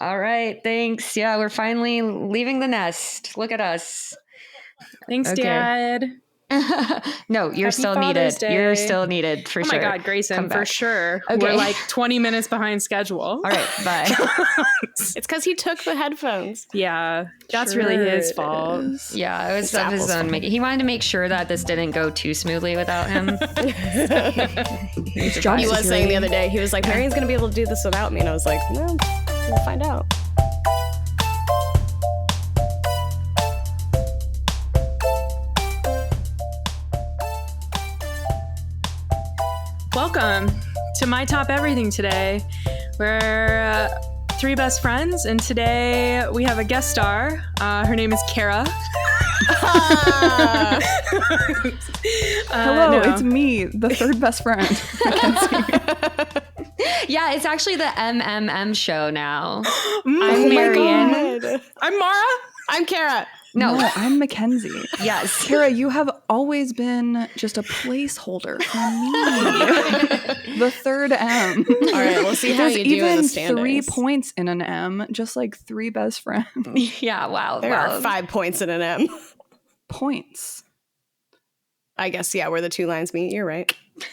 All right. Thanks. Yeah, we're finally leaving the nest. Look at us. Thanks, Okay. Dad. No, you're Happy still Father's needed. Day. You're still needed for sure. Oh my God, Grayson, Come for back. sure. Okay. We're like 20 minutes behind schedule. All right. Bye. It's because he took the headphones. Yeah, that's Sure really his it fault. is. Yeah, it was It's of his Apple's own fault. making. He wanted to make sure that this didn't go too smoothly without him. It's job He was saying the security. other day, he was like, Marion's going to be able to do this without me. And I was like, no, we'll find out. Welcome to My Top Everything today. We're three best friends, and today we have a guest star. Her name is Kara. Hello, it's me, the third best friend, Mackenzie. Yeah, it's actually the MMM show now. I'm Marion. God. I'm Mara. I'm Kara. No. No, I'm Mackenzie. Yes. Kara, you have always been just a placeholder for me. The third M. All right, we'll see how There's you do in the even standings. 3 points in an M, just like three best friends. Yeah. Wow. There wow. are 5 points in an M. Points. I guess, yeah, where the 2 lines meet. You're right.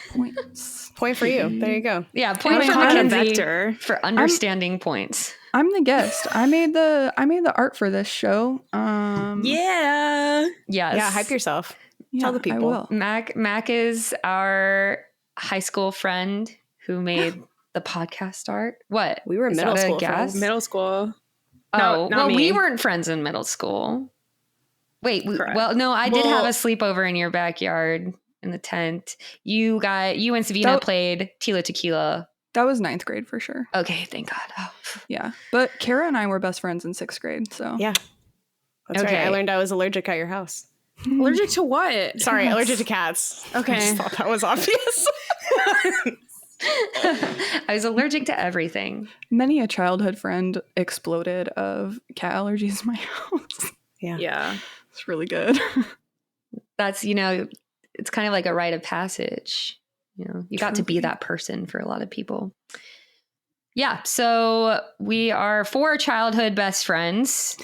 Points. Point for you. There you go. Yeah. Point Anyway, for hi. Mackenzie Vector. for understanding points. I'm the guest. I made the art for this show. Yeah. Yes. Yeah, hype yourself. yeah, Tell the people. I will. Mac is our high school friend who made the podcast art. What? We were Is middle that a school guess? friends. Middle school. Oh, No, not well, me. we weren't friends in middle school. Wait, Correct. well, no, I did have Well- a sleepover in your backyard in the tent. You and Savina That- played Tila Tequila. That was 9th grade for sure. Okay, thank God. Oh. Yeah. But Kara and I were best friends in 6th grade, so Yeah. That's Okay. right. I learned I was allergic at your house. Allergic to what? Sorry, allergic to cats. Okay. I just thought that was obvious. I was allergic to everything. many a childhood friend exploded of cat allergies in my house. Yeah. It's really good. That's, it's kind of like a rite of passage. You got to be Truly. that person for a lot of people. Yeah. So we are 4 childhood best friends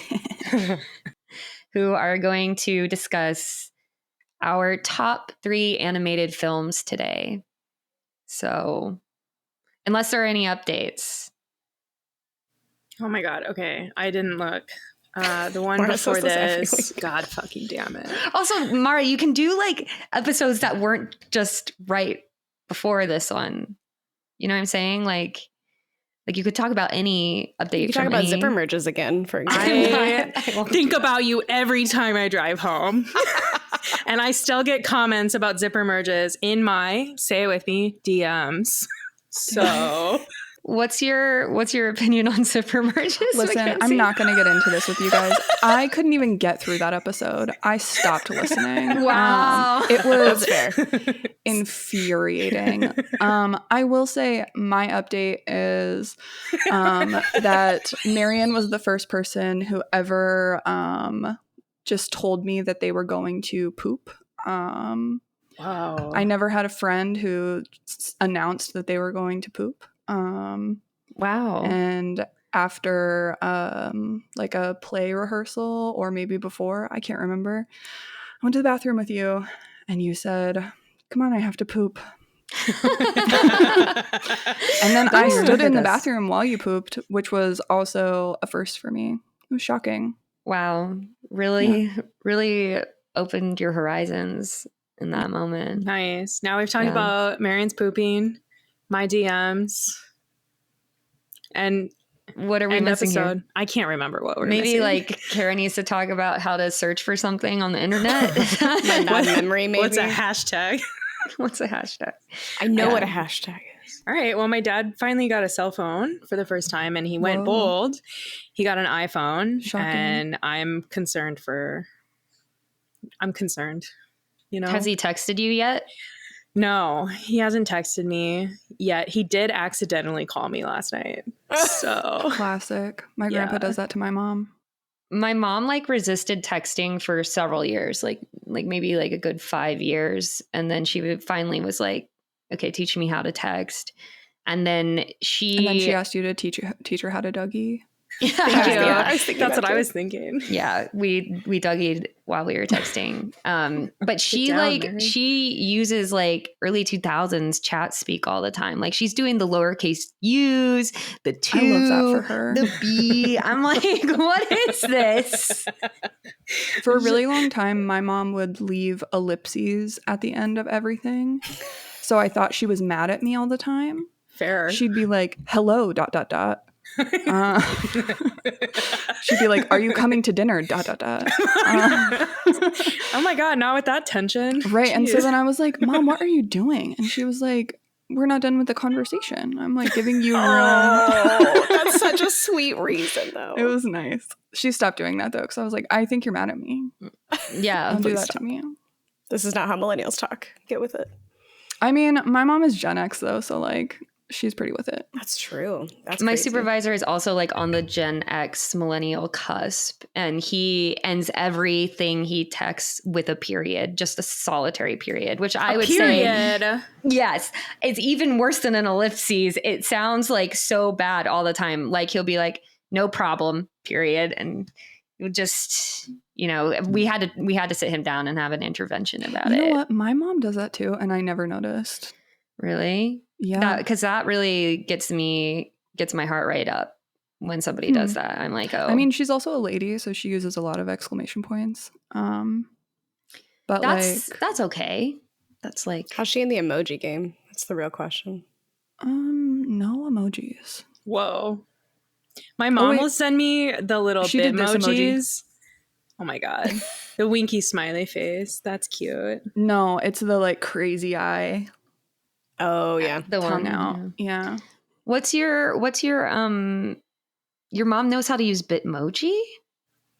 who are going to discuss our top 3 animated films today. So unless there are any updates. Oh my God. Okay. I didn't look. The one Mara before says this every this. week. God fucking damn it. Also, Mara, you can do like episodes that weren't just right before this one. You know what I'm saying? Like you could talk about any update. You can talk from about any- zipper merges again, for example. I won't think do that. about you every time I drive home. And I still get comments about zipper merges in my, say it with me, DMs. So What's your opinion on zipper merges? Listen, Mackenzie? I'm not going to get into this with you guys. I couldn't even get through that episode. I stopped listening. Wow. It was That's fair. infuriating. I will say my update is that Marion was the first person who ever just told me that they were going to poop. wow. I never had a friend who announced that they were going to poop. Wow. And after like a play rehearsal or maybe before, I can't remember, I went to the bathroom with you and you said, "Come on, I have to poop." And then I stood remember in the this. bathroom while you pooped, which was also a first for me. It was shocking. Wow. Really, really opened your horizons in that moment. Nice. Now we've talked Yeah. about Marion's pooping, my DMs, and What are we end missing episode. here? I can't remember what we're Maybe missing. like Kara needs to talk about how to search for something on the internet. My bad memory, maybe. What's a hashtag? What's a hashtag? I know Yeah. what a hashtag is. All right. Well, my dad finally got a cell phone for the first time and he went Whoa. bold. He got an iPhone. Shocking. And I'm concerned. You know? Has he texted you yet? No, he hasn't texted me yet. He did accidentally call me last night. So Classic. My Yeah. grandpa does that to my mom. My mom like resisted texting for several years, like maybe like a good 5 years. And then she finally was like, okay, teach me how to text. And then And then she asked you to teach her how to Dougie. Thank you. I was thinking That's that what I too. was thinking. Yeah, we Dougied while we were texting. But she down, Mary. she uses like early 2000s chat speak all the time. Like she's doing the lowercase U's, the two, I love that for her. the B. I'm like, what is this? For a really long time, my mom would leave ellipses at the end of everything. So I thought she was mad at me all the time. Fair. She'd be like, hello, ... She'd be like, are you coming to dinner, ... Oh my God, not with that tension. Right. And so Jeez. then I was like, Mom, what are you doing? And she was like, we're not done with the conversation. I'm like giving you room. Oh, that's such a sweet reason, though. It was nice. She stopped doing that though, because I was like, I think you're mad at me. Yeah. Don't do please that stop. to me. This is not how millennials talk. Get with it. I mean, my mom is Gen X though, so like she's pretty with it. That's true. That's My crazy. supervisor is also like on the Gen X millennial cusp, and he ends everything he texts with a period, just a solitary period, which I would say, yes, it's even worse than an ellipses. It sounds like so bad all the time. Like he'll be like, no problem, period. And it would just, we had to sit him down and have an intervention about You it. know what? My mom does that too, and I never noticed. Really? Yeah. Because that really gets my heart rate up when somebody does that. I'm like, oh. I mean, she's also a lady, so she uses a lot of exclamation points. But that's okay. That's like, How's she in the emoji game? That's the real question. no emojis. Whoa. My mom wait. will send me the little She bit did this emoji. emojis. Oh my God. The winky smiley face. That's cute. No, it's the like crazy eye, Oh, yeah. the tongue one out. Yeah. What's your mom knows how to use Bitmoji?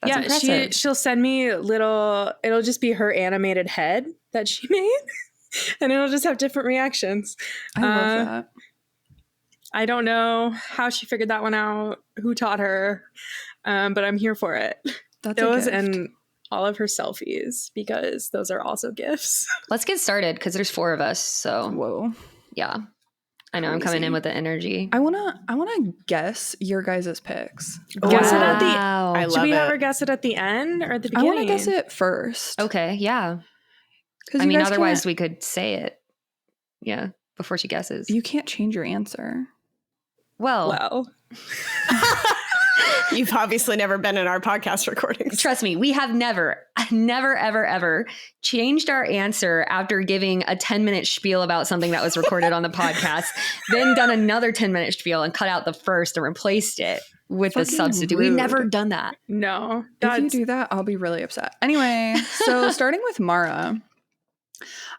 That's impressive. she'll send me it'll just be her animated head that she made. And it'll just have different reactions. I love that. I don't know how she figured that one out, who taught her, but I'm here for it. That's Those a gift. and all of her selfies, because those are also gifts. Let's get started because there's 4 of us. So Whoa. yeah, I know I'm coming in with the energy. I wanna guess your guys' picks. Guess it at the Wow. I Should love we have it. her guess it at the end or at the I beginning? want to guess it first. Okay, yeah. Because I mean, otherwise we could say it. Yeah, before she guesses. you can't change your answer. Well, You've obviously never been in our podcast recordings. trust me, we have never, ever, ever changed our answer after giving a 10-minute spiel about something that was recorded on the podcast, then done another 10-minute spiel and cut out the first and replaced it with the Fucking substitute. We've rude. never done that. No. If you do that, I'll be really upset. Anyway, so starting with Mara,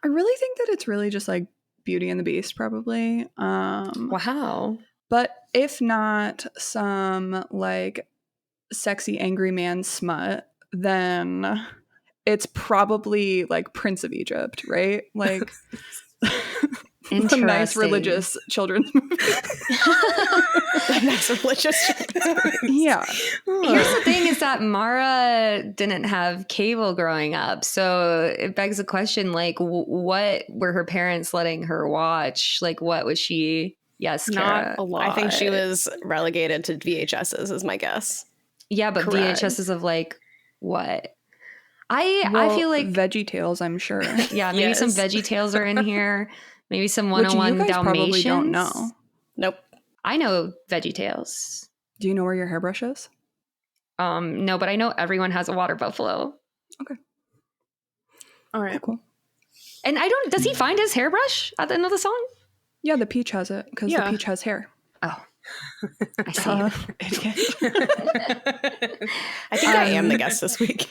I really think that it's really just like Beauty and the Beast, probably. Wow. But if not some like sexy angry man smut, then it's probably like Prince of Egypt, right? Like the nice Interesting. religious children's movie. Nice religious. Yeah. Here's the thing is that Mara didn't have cable growing up. So it begs the question, like, what were her parents letting her watch? Like, what was she? Yes, Not Kara. a lot. I think she was relegated to VHSs, is my guess. Yeah, but Correct. VHSs of like, what? I Well, feel like, Veggie Tales, I'm sure. yeah, maybe some Yes. Veggie Tales are in here. Maybe some Which you 101 guys Dalmatians. probably don't know. Nope. I know Veggie Tales. Do you know where your hairbrush is? No, but I know everyone has a water buffalo. All right. Cool. And does he find his hairbrush at the end of the song? Yeah, the peach has it because Yeah. the peach has hair. Oh, I see. Idiot. I think I am the guest this week.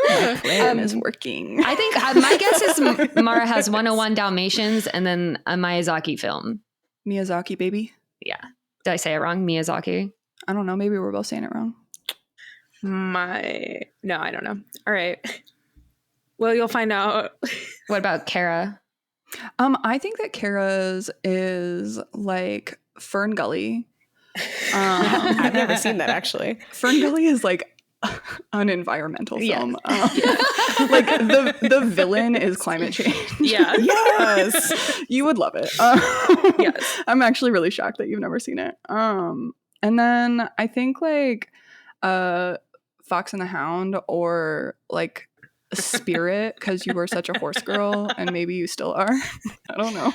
My plan is working. I think my guess is Mara has 101 Dalmatians and then a Miyazaki film. Miyazaki, baby. Yeah. Did I say it wrong? Miyazaki? I don't know. Maybe we're both saying it wrong. No, I don't know. All right. Well, you'll find out. What about Kara? I think that Kara's is like Fern Gully. I've never seen that, actually. Fern Gully is like an environmental Yeah. film. Like the villain is climate change. Yeah. Yes. You would love it. Yes. I'm actually really shocked that you've never seen it. And then I think like Fox and the Hound, or like Spirit, because you were such a horse girl and maybe you still are. I don't know.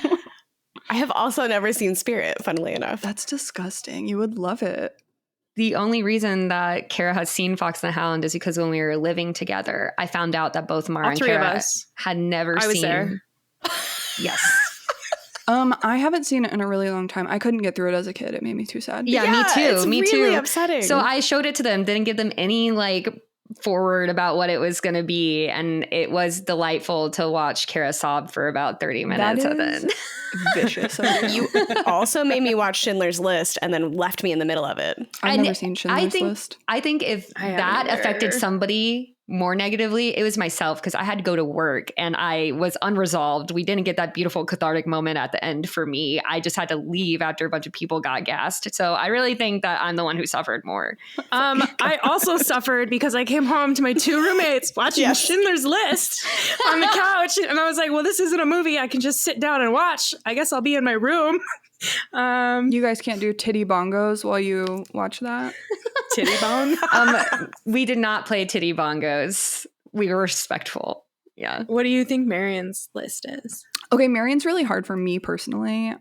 I have also never seen Spirit, funnily enough. That's disgusting. You would love it. The only reason that Kara has seen Fox and the Hound is because when we were living together, I found out that both Mara All and three of Kara us. had never I was seen. there. Yes. I haven't seen it in a really long time. I couldn't get through it as a kid. It made me too sad. Yeah, me too. It's Me really too. upsetting. So I showed it to them, didn't give them any like forward about what it was going to be, and it was delightful to watch Kara sob for about 30 minutes. That And is then vicious. You also made me watch Schindler's List and then left me in the middle of it. I've And never seen Schindler's List. I think if I haven't that either. affected somebody more negatively, it was myself, because I had to go to work and I was unresolved. We didn't get that beautiful cathartic moment at the end for me. I just had to leave after a bunch of people got gassed. So I really think that I'm the one who suffered more. I also suffered because I came home to my two roommates watching Yes. Schindler's List on the couch, and I was like, well, this isn't a movie I can just sit down and watch. I guess I'll be in my room. You guys can't do titty bongos while you watch that? Titty bone. We did not play titty bongos. We were respectful. Yeah. What do you think Marion's list is? Okay, Marion's really hard for me personally,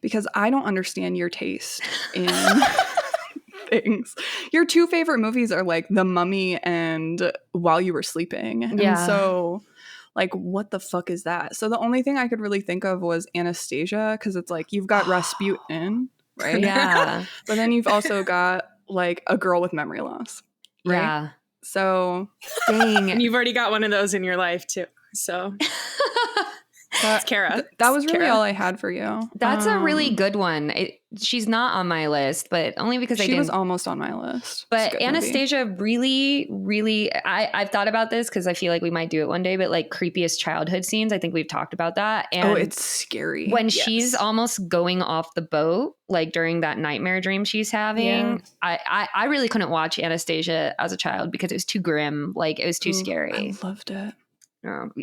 because I don't understand your taste in things. Your two favorite movies are like The Mummy and While You Were Sleeping. Yeah. And so, like, what the fuck is that? So the only thing I could really think of was Anastasia, because it's like you've got Rasputin, right? Yeah. But then you've also got like a girl with memory loss, right? Yeah. So Dang. And you've already got one of those in your life too. So it's Kara. that was really Kara. all I had for you. That's a really good one. She's not on my list, but only because I She didn't. was almost on my list. It's a But good movie. Anastasia really, I've thought about this because I feel like we might do it one day, but like creepiest childhood scenes, I think we've talked about that. And Oh, it's scary. when Yes. she's almost going off the boat, like during that nightmare dream she's having, I really couldn't watch Anastasia as a child because it was too grim. Like it was too Ooh, scary. I loved it.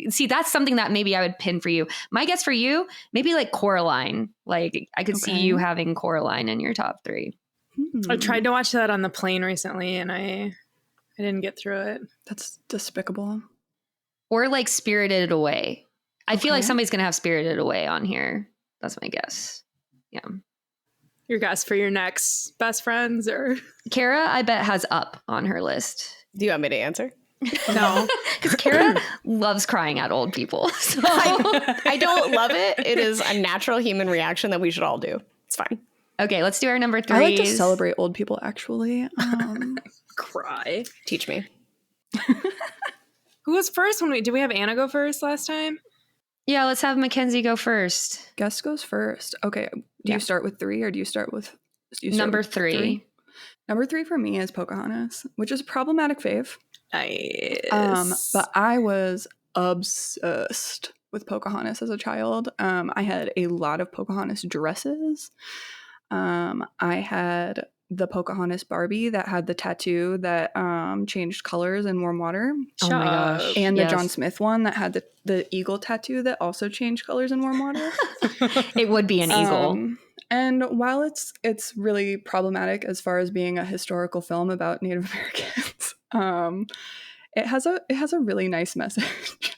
See, that's something that maybe I would pin for you. My guess for you, maybe like Coraline. Like I could see Okay. you having Coraline in your top 3. I tried to watch that on the plane recently, and I didn't get through it. That's despicable. Or like Spirited Away. I feel like Okay. somebody's going to have Spirited Away on here. That's my guess. Yeah. Your guess for your next best friends, or Kara, I bet, has Up on her list. Do you want me to answer? no? Because Kara loves crying at old people. So. I don't love it. It is a natural human reaction that we should all do. It's fine. Okay, let's do our number 3. I like to celebrate old people, actually. Cry. Teach me. Who was first? Did we have Anna go first last time? Yeah, let's have Mackenzie go first. Guest goes first. Okay. Do Yeah. you start with 3 or do you start with Number 3. Number 3 for me is Pocahontas, which is a problematic fave. Nice. But I was obsessed with Pocahontas as a child. I had a lot of Pocahontas dresses. I had the Pocahontas Barbie that had the tattoo that changed colors in warm water. Oh my gosh. And the Yes. John Smith one that had the eagle tattoo that also changed colors in warm water. It would be an eagle. And while it's really problematic as far as being a historical film about Native Americans, it has a really nice message,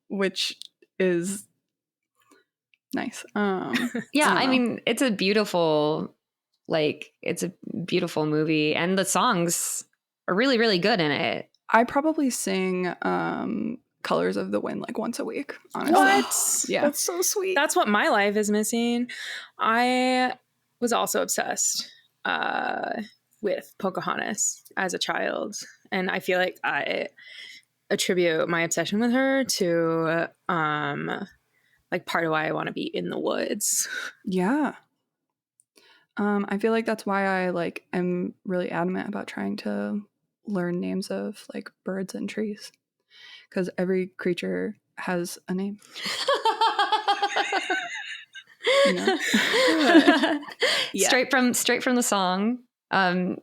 which is nice. Yeah, I I don't know. mean, it's a beautiful movie, and the songs are really, really good in it. I probably sing Colors of the Wind like once a week, honestly. What? Yeah. That's so sweet. That's what my life is missing. I was also obsessed with Pocahontas as a child, and I feel like I attribute my obsession with her to like part of why I want to be in the woods. Yeah. I feel like that's why I like am really adamant about trying to learn names of like birds and trees, because every creature has a name. You know? Yeah. Straight from the song.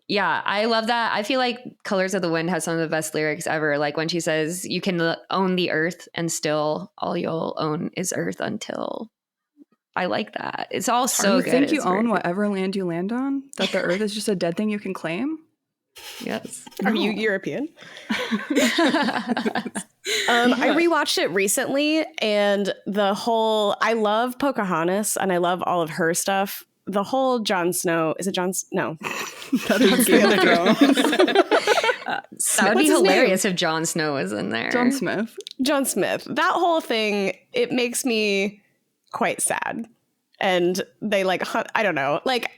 Yeah, I love that. I feel like Colors of the Wind has some of the best lyrics ever. Like when she says, you can own the earth and still all you'll own is earth until. I like that. It's all so You good. think you It's very own good. whatever land you land on? That the earth is just a dead thing you can claim? Yes. Are you European? I rewatched it recently, and I love Pocahontas and I love all of her stuff. The whole Jon Snow, is it Jon? No. That is Game of Thrones. That would be What's his hilarious if Jon Snow was in there. John Smith. John Smith. That whole thing, it makes me quite sad. And they I don't know, like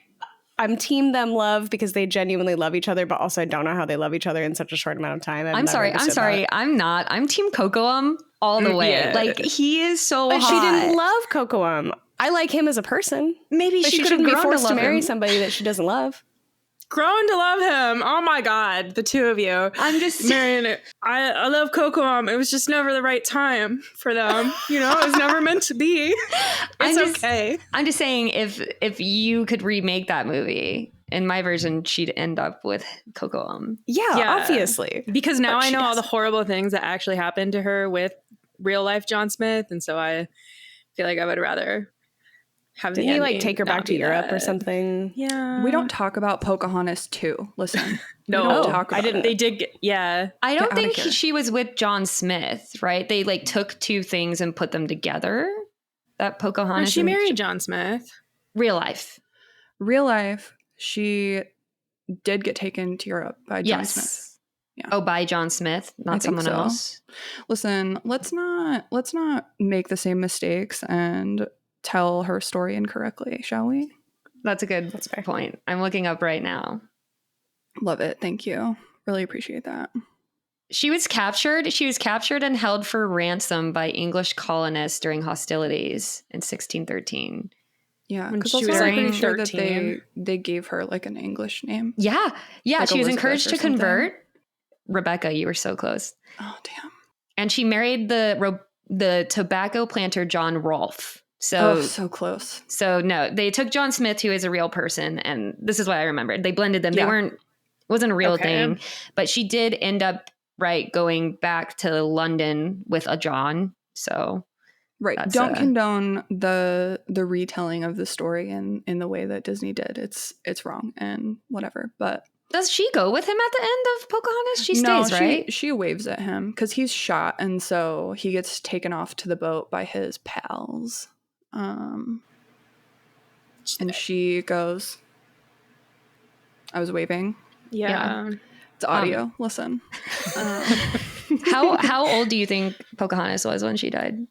I'm team them love because they genuinely love each other, but also I don't know how they love each other in such a short amount of time. I'm sorry. I'm not. I'm team Cocoam all the way. Yeah. Like he is so But hot. she didn't love Cocoam. I like him as a person. Maybe But she she could shouldn't be grown to forced to love marry him. somebody that she doesn't love. Grown to love him. Oh my God, the two of you. I'm just Marion, I love Coco Mom. It was just never the right time for them. You know, it was never meant to be. It's okay. I'm just saying if you could remake that movie, in my version, she'd end up with Coco. Yeah, obviously. Because now But I she know all the doesn't. horrible things that actually happened to her with real life John Smith, and so I feel like I would rather have Didn't the he like ending take her not back to be Europe or that. something? Yeah, We don't talk about Pocahontas 2. Listen. No. we don't Oh, talk I about didn't- it. They did. Yeah, I don't Get outta think here. she was with John Smith, right? They like took two things and put them together. That no, Pocahontas. she and married John Smith. real life. Real life, she did get taken to Europe by John Smith. Yes. Yeah. Oh, by John Smith, I not think someone so. else. Listen, let's not make the same mistakes and tell her story incorrectly, shall we? That's a good That's fair. point. I'm looking up right now. Love it. Thank you. Really appreciate that. She was captured. She was captured and held for ransom by English colonists during hostilities in 1613. Yeah, When because she also was, I'm like, pretty sure that 13. they gave her like an English name. Yeah, Like she was Elizabeth encouraged or to something. convert. Rebecca, you were so close. Oh damn. And she married the tobacco planter John Rolfe. So So close. So no, they took John Smith, who is a real person, and this is what I remembered. They blended them. Yeah. They wasn't a real Okay. thing, but she did end up going back to London with a John. So Right. That's, Don't condone the retelling of the story in the way that Disney did. It's wrong and whatever. But does she go with him at the end of Pocahontas? She no, stays, right? She waves at him because he's shot, and so he gets taken off to the boat by his pals. And she goes, I was waving. Yeah. It's audio. Listen. How old do you think Pocahontas was when she died?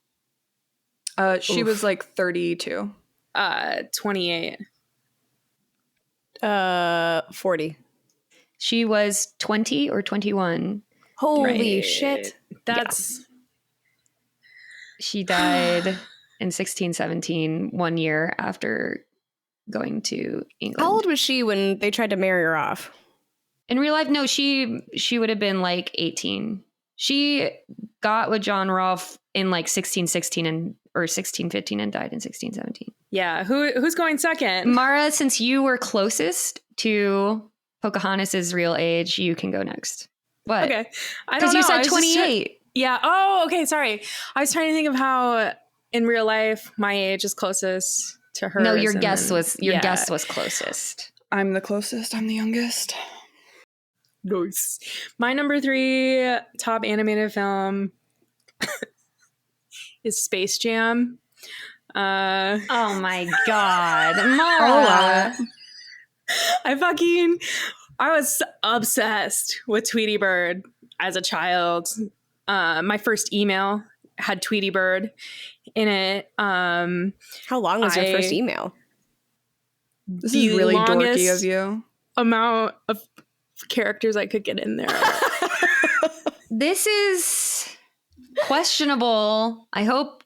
She was like 32. 28. 40. She was 20 or 21. Holy Right. shit. That's She died in 1617, 1 year after going to England. How old was she when they tried to marry her off? In real life, no, she would have been like 18. She got with John Rolfe in like 1616 or 1615 and died in 1617. yeah. Who's going second? Mara, since you were closest to Pocahontas's real age, you can go next. What? Okay, I Because don't know. you I said was just 28. yeah. Oh, okay. Sorry. I was trying to think of how in real life my age is closest to her. No, your guess was closest. I'm the closest. I'm the youngest. Nice. My number 3 top animated film is Space Jam. Oh my God, Mara! I was obsessed with Tweety Bird as a child. My first email had Tweety Bird in it. How long was your first email? This The is really dorky longest- of you. Amount of characters I could get in there. This is questionable. I hope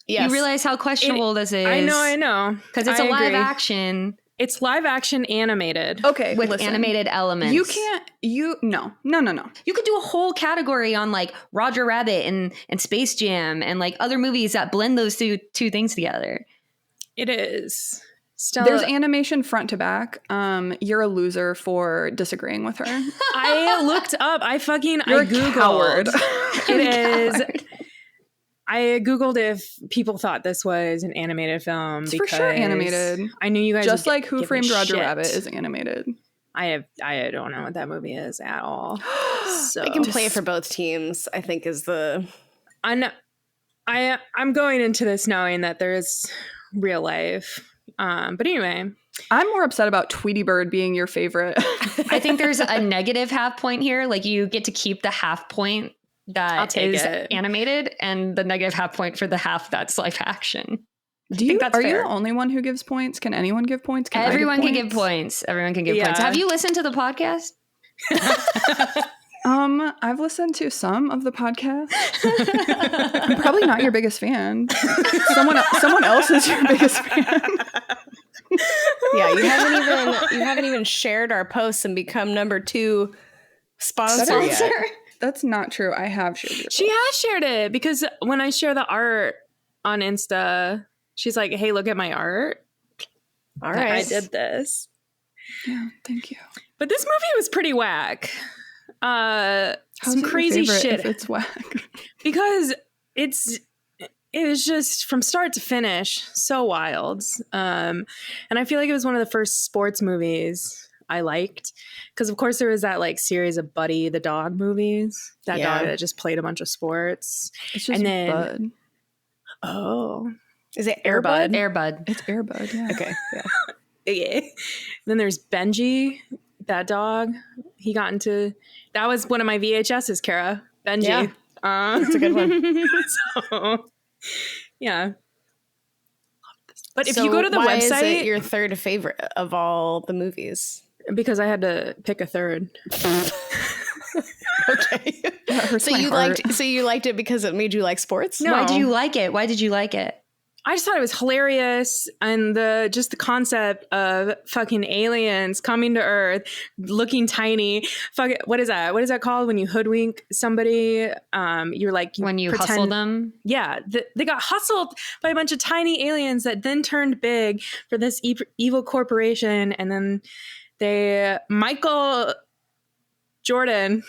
Yes. you realize how questionable this is. I know. Because it's I a live agree. action It's live action animated. Okay, with listen. animated elements. You can't. No. You could do a whole category on like Roger Rabbit and Space Jam and like other movies that blend those two things together. It is. Stella, There's animation front to back. You're a loser for disagreeing with her. I looked up. I You're a Googled. coward. It is. I Googled if people thought this was an animated film. It's for sure animated. I knew you guys Just would like Who give Framed me Roger shit. Rabbit is animated. I don't know what that movie is at all. So I can play for both teams, I think is the... I'm going into this knowing that there's real life. But anyway, I'm more upset about Tweety Bird being your favorite. I think there's a negative half point here. Like you get to keep the half point I'll that take is it. animated and the negative half point for the half that's live action. that's Are you fair. the only one who gives points? Can anyone give points? Can I Everyone can give points. Everyone can give points. Yeah. Have you listened to the podcast? I've listened to some of the podcast. I'm probably not your biggest fan. Someone else is your biggest fan. Yeah, you haven't even shared our posts and become number 2 sponsor yet. That's not true. I have shared your She has shared it because when I share the art on Insta, she's like, "Hey, look at my art. All right. I did this." Yeah, thank you. But this movie was pretty whack. How's Some it your crazy favorite shit if it's whack. because it was just from start to finish so wild. And I feel like it was one of the first sports movies I liked because of course there was that like series of Buddy the dog movies. That Yeah. dog that just played a bunch of sports. It's just And then- Bud. Oh, Is it Air Bud? Airbud? Airbud. It's Air Bud, yeah. Okay. Yeah. yeah. Then there's Benji, that dog. He got into that was one of my VHSs, Kara. Benji. Yeah. That's a good one. So, yeah. But if So you go to the why is it website, your third favorite of all the movies? because I had to pick a third. Okay. That hurts So my you heart. liked it because it made you like sports? No. Why did you like it? Why did you like it? I just thought it was hilarious, and the concept of fucking aliens coming to Earth, looking tiny. Fuck it, what is that? What is that called when you hoodwink somebody? You're like When you hustle them? Yeah, they got hustled by a bunch of tiny aliens that then turned big for this evil corporation, and then Michael Jordan.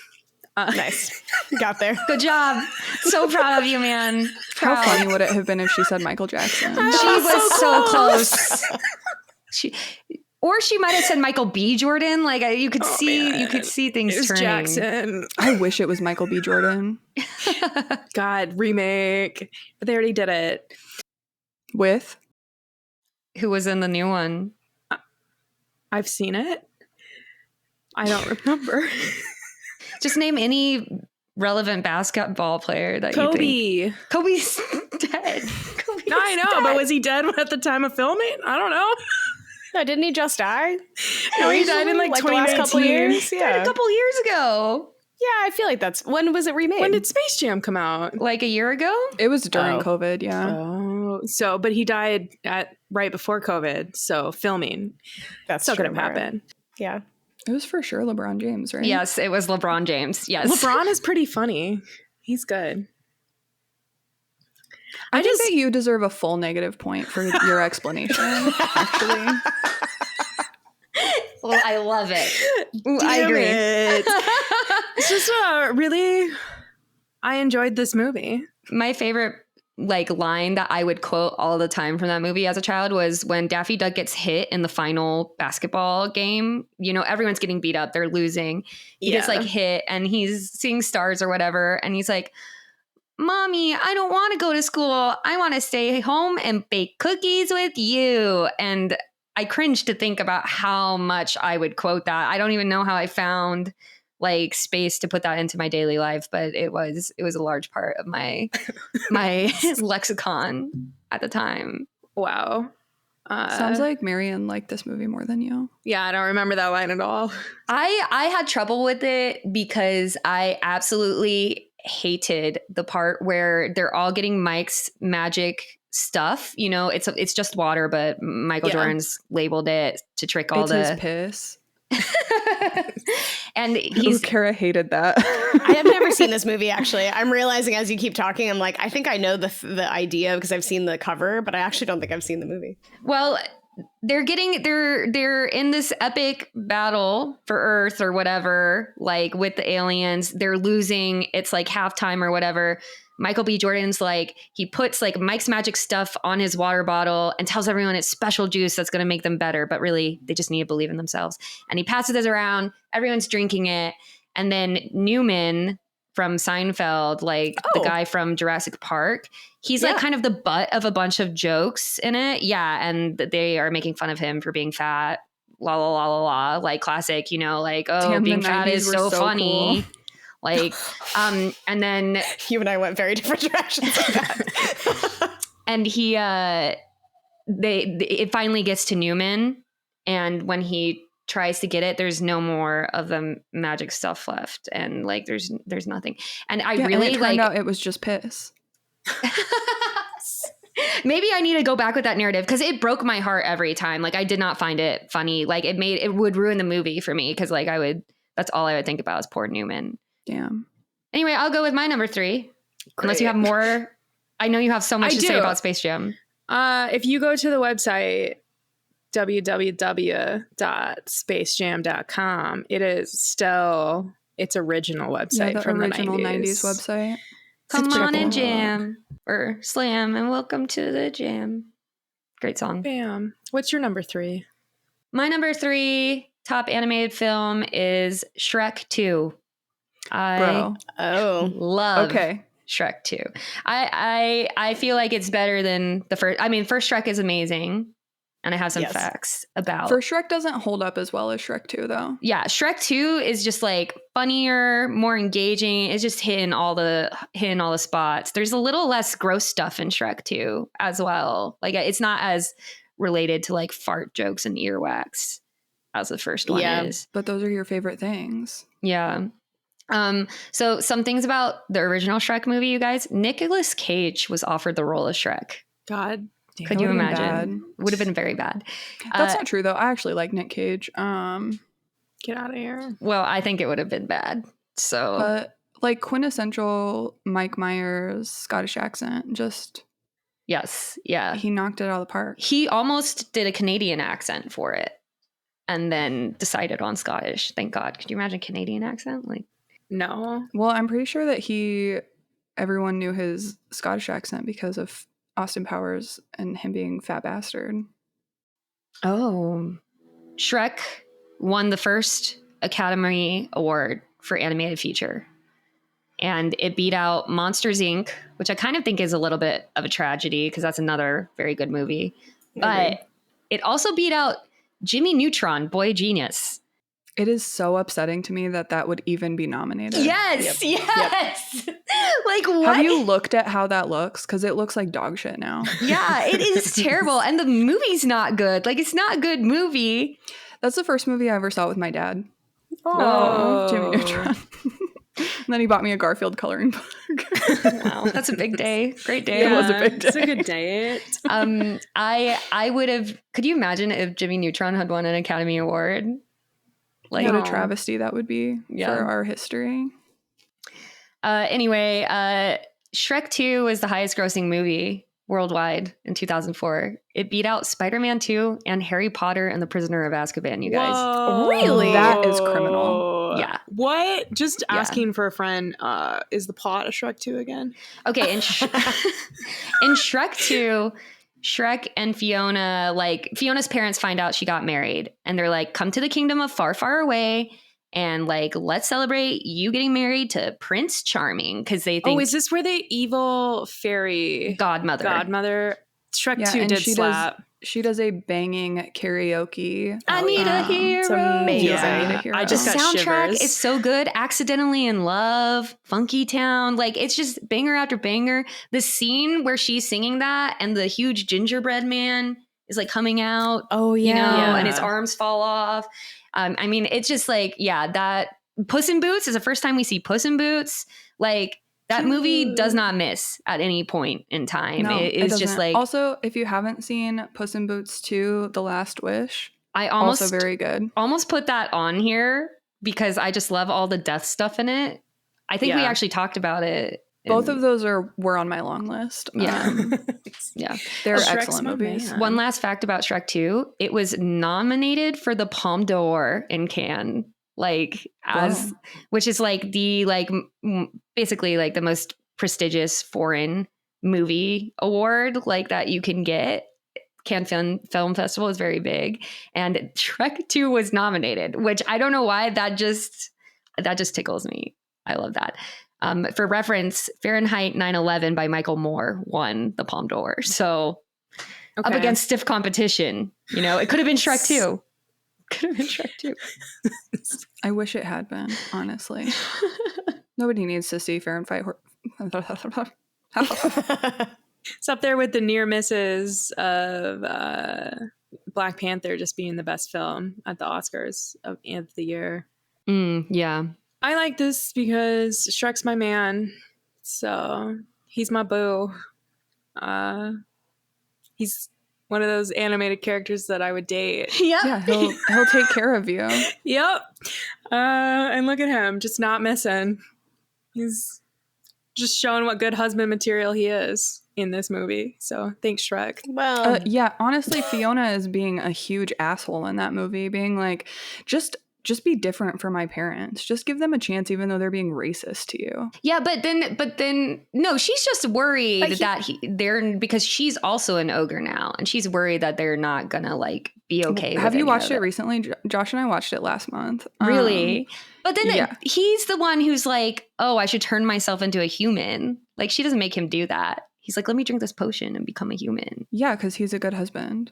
Nice. Got there. Good job. So proud of you, man. How Proud. funny would it have been if she said Michael Jackson? She was so close. Or she might have said Michael B. Jordan. Like you could see things It was turning. Jackson. I wish it was Michael B. Jordan. God, remake. But they already did it. With? Who was in the new one? I've seen it. I don't remember. Just name any relevant basketball player that you think. Kobe. Kobe's dead. Kobe's No, I know, dead. but was he dead at the time of filming? I don't know. No, didn't he just die? No, he died in like the last 2019. couple years. Died Yeah. a couple years ago. Yeah, I feel like that's when was it remade? When did Space Jam come out? Like a year ago? It was during Oh. COVID, yeah. Oh, so but he died right before COVID, so filming That's still could have true, Mara. happened. Yeah. It was for sure LeBron James, right? Yes, it was LeBron James. Yes. LeBron is pretty funny. He's good. I think that you deserve a full negative point for your explanation, actually. Well, I love it. Ooh, I agree. It's just really, I enjoyed this movie. My favorite line that I would quote all the time from that movie as a child was when Daffy Duck gets hit in the final basketball game. You know, everyone's getting beat up. They're losing. He gets hit and he's seeing stars or whatever. And he's like, Mommy, I don't want to go to school. I want to stay home and bake cookies with you. And I cringe to think about how much I would quote that. I don't even know how I found space to put that into my daily life, but it was a large part of my lexicon at the time. Wow. Sounds like Marion liked this movie more than you. Yeah, I don't remember that line at all. I had trouble with it because I absolutely hated the part where they're all getting Mike's magic stuff. You know, it's just water, but Michael Jordan's labeled it to trick all It's his piss. and Ooh, Kara hated that. I have never seen this movie, actually. I'm realizing as you keep talking, I'm like, I think I know the idea because I've seen the cover, but I actually don't think I've seen the movie. Well, they're in this epic battle for Earth or whatever, like with the aliens. They're losing. It's like halftime or whatever. Michael B. Jordan's like, he puts like Mike's Magic stuff on his water bottle and tells everyone it's special juice that's going to make them better. But really, they just need to believe in themselves. And he passes it around. Everyone's drinking it. And then Newman from Seinfeld, like the guy from Jurassic Park, he's like kind of the butt of a bunch of jokes in it. Yeah. And they are making fun of him for being fat. La, la, la, la, la. Like classic, you know, like, oh, damn, being fat is so funny. Cool. Like, and then you and I went very different directions with that. And he, it finally gets to Newman. And when he tries to get it, there's no more of the magic stuff left. And like, there's nothing. And I really and it turned out it was just piss. Maybe I need to go back with that narrative because it broke my heart every time. Like I did not find it funny. Like it would ruin the movie for me. Cause like that's all I would think about is poor Newman. Damn. Anyway, I'll go with my number 3. Great. Unless you have more. I know you have so much to say about Space Jam. If you go to the website, www.spacejam.com, it is still its original website from original the 90s website. Come on and jam or slam and welcome to the jam. Great song. Bam. What's your number 3? My number 3 top animated film is Shrek 2. I love Shrek 2. I feel like it's better than the first. I mean, first Shrek is amazing. And I have some facts about. First Shrek doesn't hold up as well as Shrek 2, though. Yeah, Shrek 2 is just like funnier, more engaging. It's just hitting all the spots. There's a little less gross stuff in Shrek 2 as well. Like it's not as related to like fart jokes and earwax as the first one is. But those are your favorite things. Yeah. So some things about the original Shrek movie, you guys. Nicolas Cage was offered the role of Shrek. God. Could you imagine? It would have been very bad. That's not true, though. I actually like Nick Cage. Get out of here. Well, I think it would have been bad. So, but like quintessential Mike Myers Scottish accent, just yes, yeah, he knocked it out of the park. He almost did a Canadian accent for it, and then decided on Scottish. Thank God. Could you imagine a Canadian accent? Like, no. Well, I'm pretty sure that everyone knew his Scottish accent because of Austin Powers and him being fat bastard. Oh, Shrek won the first Academy Award for animated feature, and it beat out Monsters Inc., which I kind of think is a little bit of a tragedy because that's another very good movie. But it also beat out Jimmy Neutron, Boy Genius. It is so upsetting to me that would even be nominated. Yes, yes. Like, what? Have you looked at how that looks? Because it looks like dog shit now. Yeah, it is terrible. And the movie's not good. Like, it's not a good movie. That's the first movie I ever saw with my dad. Oh, Jimmy Neutron. And then he bought me a Garfield coloring book. Wow, that's a big day. Great day. Yeah, it was a big day. It's a good date. I would have. Could you imagine if Jimmy Neutron had won an Academy Award? Like, what a travesty that would be for our history. Anyway, Shrek 2 was the highest grossing movie worldwide in 2004. It beat out Spider-Man 2 and Harry Potter and the Prisoner of Azkaban, you guys. Whoa. Really? That is criminal. Yeah. What? Just asking for a friend, is the plot of Shrek 2 again? Okay, in Shrek 2, Shrek and Fiona, like Fiona's parents find out she got married and they're like, come to the kingdom of far, far away and like, let's celebrate you getting married to Prince Charming because they think. Oh, is this where the evil fairy godmother? Shrek 2 did slap. She does a banging karaoke. I need a hero. It's amazing. Yeah. I need a hero. I just the got soundtrack shivers. is so good. Accidentally in Love, Funky Town. Like, it's just banger after banger. The scene where she's singing that and the huge gingerbread man is like coming out. Oh, yeah. You know, Yeah. and his arms fall off. I mean, it's just like, that Puss in Boots is the first time we see Puss in Boots. Like, that movie does not miss at any point in time. No, it is just doesn't. like. Also, if you haven't seen Puss in Boots 2, The Last Wish, I almost also very good. Almost put that on here because I just love all the death stuff in it. I think we actually talked about it Both of those were on my long list. Yeah. Yeah. They're Shrek's excellent my movies. man. One last fact about Shrek 2, it was nominated for the Palme d'Or in Cannes, which is like the basically like the most prestigious foreign movie award like that you can get. Cannes Film Festival is very big, and Shrek 2 was nominated, which I don't know why that just tickles me. I love that. For reference, Fahrenheit 9/11 by Michael Moore won the Palme d'Or. So up against stiff competition, it could have been Shrek 2. Could have been Shrek 2. I wish it had been, honestly. Nobody needs to see Fahrenheit. It's up there with the near misses of Black Panther just being the best film at the Oscars of the year. Yeah. I like this because Shrek's my man. So he's my boo. He's one of those animated characters that I would date. Yeah, he'll take care of you. Yep. And look at him, just not missing. He's just showing what good husband material he is in this movie. So thanks, Shrek. Well, yeah, honestly, Fiona is being a huge asshole in that movie, being like, just be different for my parents. Just give them a chance, even though they're being racist to you. Yeah, but then no, she's just worried that they're because she's also an ogre now, and she's worried that they're not gonna like be okay. Have you watched it recently? Josh and I watched it last month. Really? But then he's the one who's like, oh, I should turn myself into a human. Like, she doesn't make him do that. He's like, let me drink this potion and become a human. Yeah, because he's a good husband.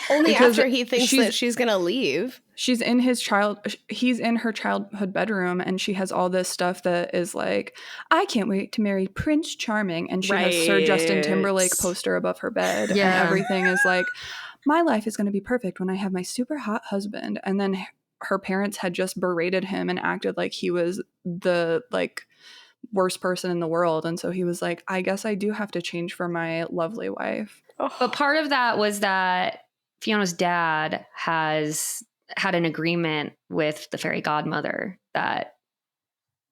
Only after he thinks that she's gonna leave. He's in her childhood bedroom, and she has all this stuff that is like, I can't wait to marry Prince Charming, and she has Sir Justin Timberlake poster above her bed, and everything is like, my life is going to be perfect when I have my super hot husband. And then her parents had just berated him and acted like he was the like worst person in the world, and so he was like, I guess I do have to change for my lovely wife. But part of that was that Fiona's dad has had an agreement with the fairy godmother that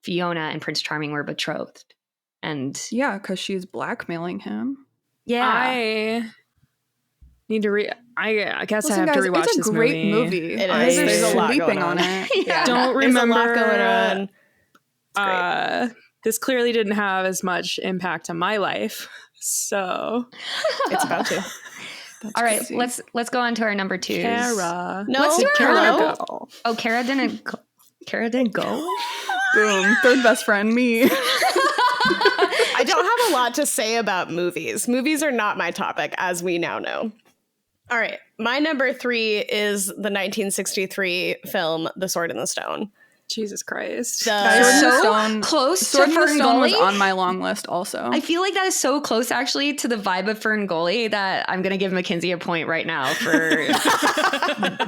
Fiona and Prince Charming were betrothed. And yeah, because she's blackmailing him. Yeah. I need to I guess Listen, I have guys, to rewatch it's a this great movie. It is. There's a lot sleeping going on it. Yeah. Don't remember. There's a lot going on. This clearly didn't have as much impact on my life. So It's about to. All right, let's go on to our number 2s. Kara. No, Let's do Kara. Oh, Kara didn't go. Kara didn't go? Boom. Third best friend, me. I don't have a lot to say about movies. Movies are not my topic, as we now know. All right. My number 3 is the 1963 film The Sword and the Stone. Jesus Christ. Sword and close Sword to and the Stone was Ferngully. on my long list also. I feel like that is so close actually to the vibe of Ferngully that I'm going to give Mackenzie a point right now for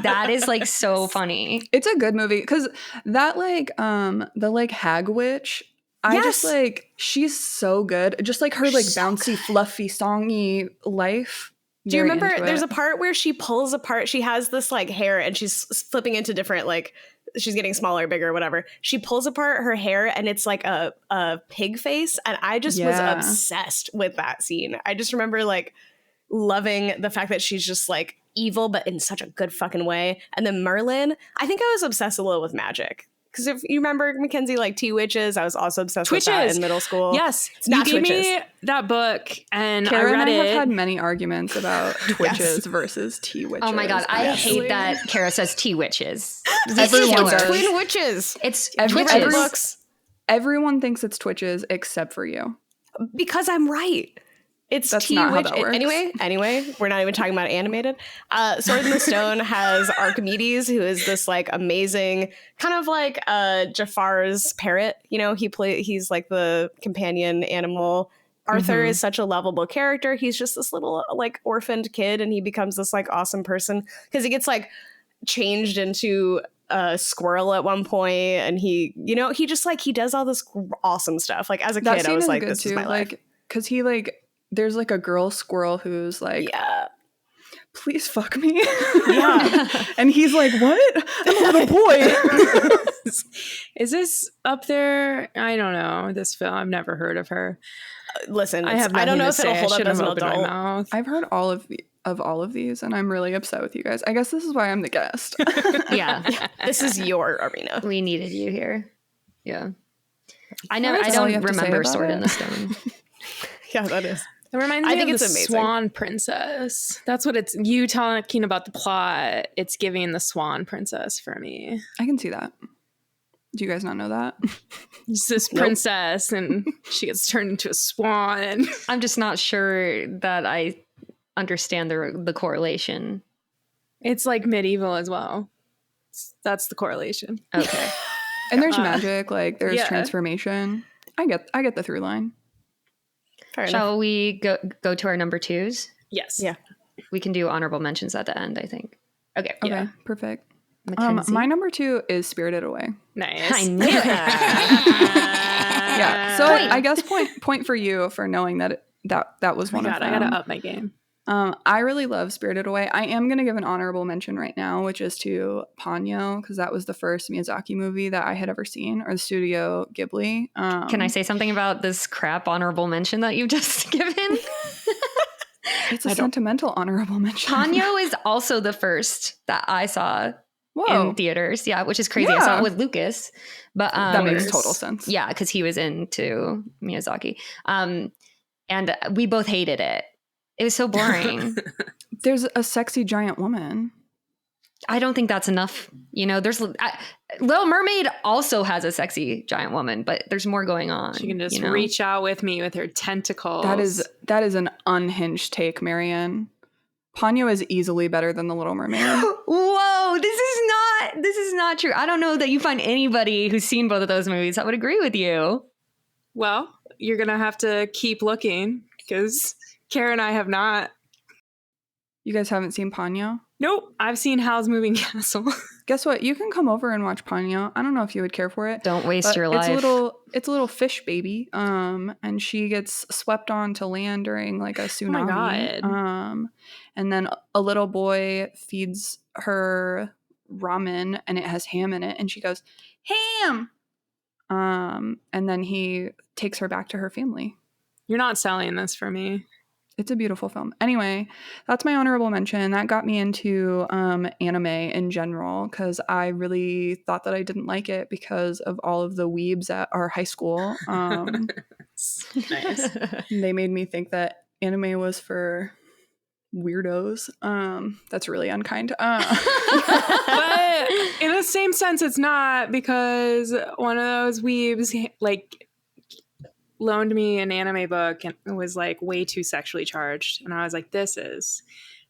that is like so funny. It's a good movie because that like the like hag witch, I just like, she's so good. Just like her like bouncy, fluffy, songy life. Do you remember there's a part where she pulls apart, she has this like hair and she's flipping into different like, she's getting smaller, bigger, whatever. She pulls apart her hair and it's like a pig face. And I just was obsessed with that scene. I just remember like loving the fact that she's just like evil, but in such a good fucking way. And then Merlin, I think I was obsessed a little with magic. Because if you remember, Mackenzie, like T-Witches, I was also obsessed with that in middle school. Yes. It's not you gave Twitches. me that book and Kara I read and I it. have had many arguments about Twitches versus T-Witches. Oh my God. I hate that Kara says T-Witches. Everyone does. Twin witches. It's Twitches. Twitches. Everyone thinks it's Twitches except for you. Because I'm right. It's That's T not how Witch. that works. Anyway, we're not even talking about animated. Sword in the Stone has Archimedes, who is this like amazing, kind of like Jafar's parrot. You know, he's like the companion animal. Arthur is such a lovable character. He's just this little like orphaned kid, and he becomes this like awesome person because he gets like changed into a squirrel at one point, and he just like he does all this awesome stuff. Like as a kid, I was like, this is my life. Because he like, there's like a girl squirrel who's like, please fuck me. Yeah. And he's like, what? I'm a little boy. Is this up there? I don't know. This film, I've never heard of her. Listen, I have I don't nothing know to if it'll say. hold I up shouldn't as have an opened my adult. mouth. I've heard all of these, and I'm really upset with you guys. I guess this is why I'm the guest. Yeah. This is your arena. We needed you here. Yeah. I That's all you don't have to say remember about Sword it? in the Stone. Yeah, that is. It reminds I me think of it's the amazing. Swan Princess. That's what it's. You talking about the plot. It's giving the Swan Princess for me. I can see that. Do you guys not know that? It's this princess, and she gets turned into a swan. I'm just not sure that I understand the correlation. It's like medieval as well. That's the correlation. Okay. And there's magic, like there's yeah. transformation. I get the through line. Fair enough. Shall we go to our number twos? Yes. Yeah. We can do honorable mentions at the end, I think. Okay. Okay, Yeah. perfect. Mackenzie? My number 2 is Spirited Away. Nice. I knew it. Yeah. So Point. I guess point for you for knowing that that was one of them. I gotta up my game. I really love Spirited Away. I am going to give an honorable mention right now, which is to Ponyo, because that was the first Miyazaki movie that I had ever seen, or the Studio Ghibli. Can I say something about this crap honorable mention that you've just given? It's a sentimental honorable mention. Ponyo is also the first that I saw Whoa. in theaters. Yeah, which is crazy. I saw it with Lucas. But That makes total sense. Yeah, because he was into Miyazaki. And we both hated it. It was so boring. There's a sexy giant woman. I don't think that's enough. You know, Little Mermaid also has a sexy giant woman, but there's more going on. She can just you know? reach out with me with her tentacles. That is an unhinged take, Marianne. Ponyo is easily better than the Little Mermaid. Whoa, this is not true. I don't know that you find anybody who's seen both of those movies that would agree with you. Well, you're gonna have to keep looking because Kara and I have not. You guys haven't seen Ponyo? Nope. I've seen Howl's Moving Castle. Guess what? You can come over and watch Ponyo. I don't know if you would care for it. Don't waste But your life. It's a little fish baby. And she gets swept onto land during like a tsunami. my God. And then a little boy feeds her ramen and it has ham in it, and she goes, "Ham!" And then he takes her back to her family. You're not selling this for me. It's a beautiful film. Anyway, that's my honorable mention. That got me into anime in general because I really thought that I didn't like it because of all of the weebs at our high school. Nice. They made me think that anime was for weirdos. That's really unkind. But in the same sense, it's not, because one of those weebs like loaned me an anime book and it was like way too sexually charged, and I was like, this is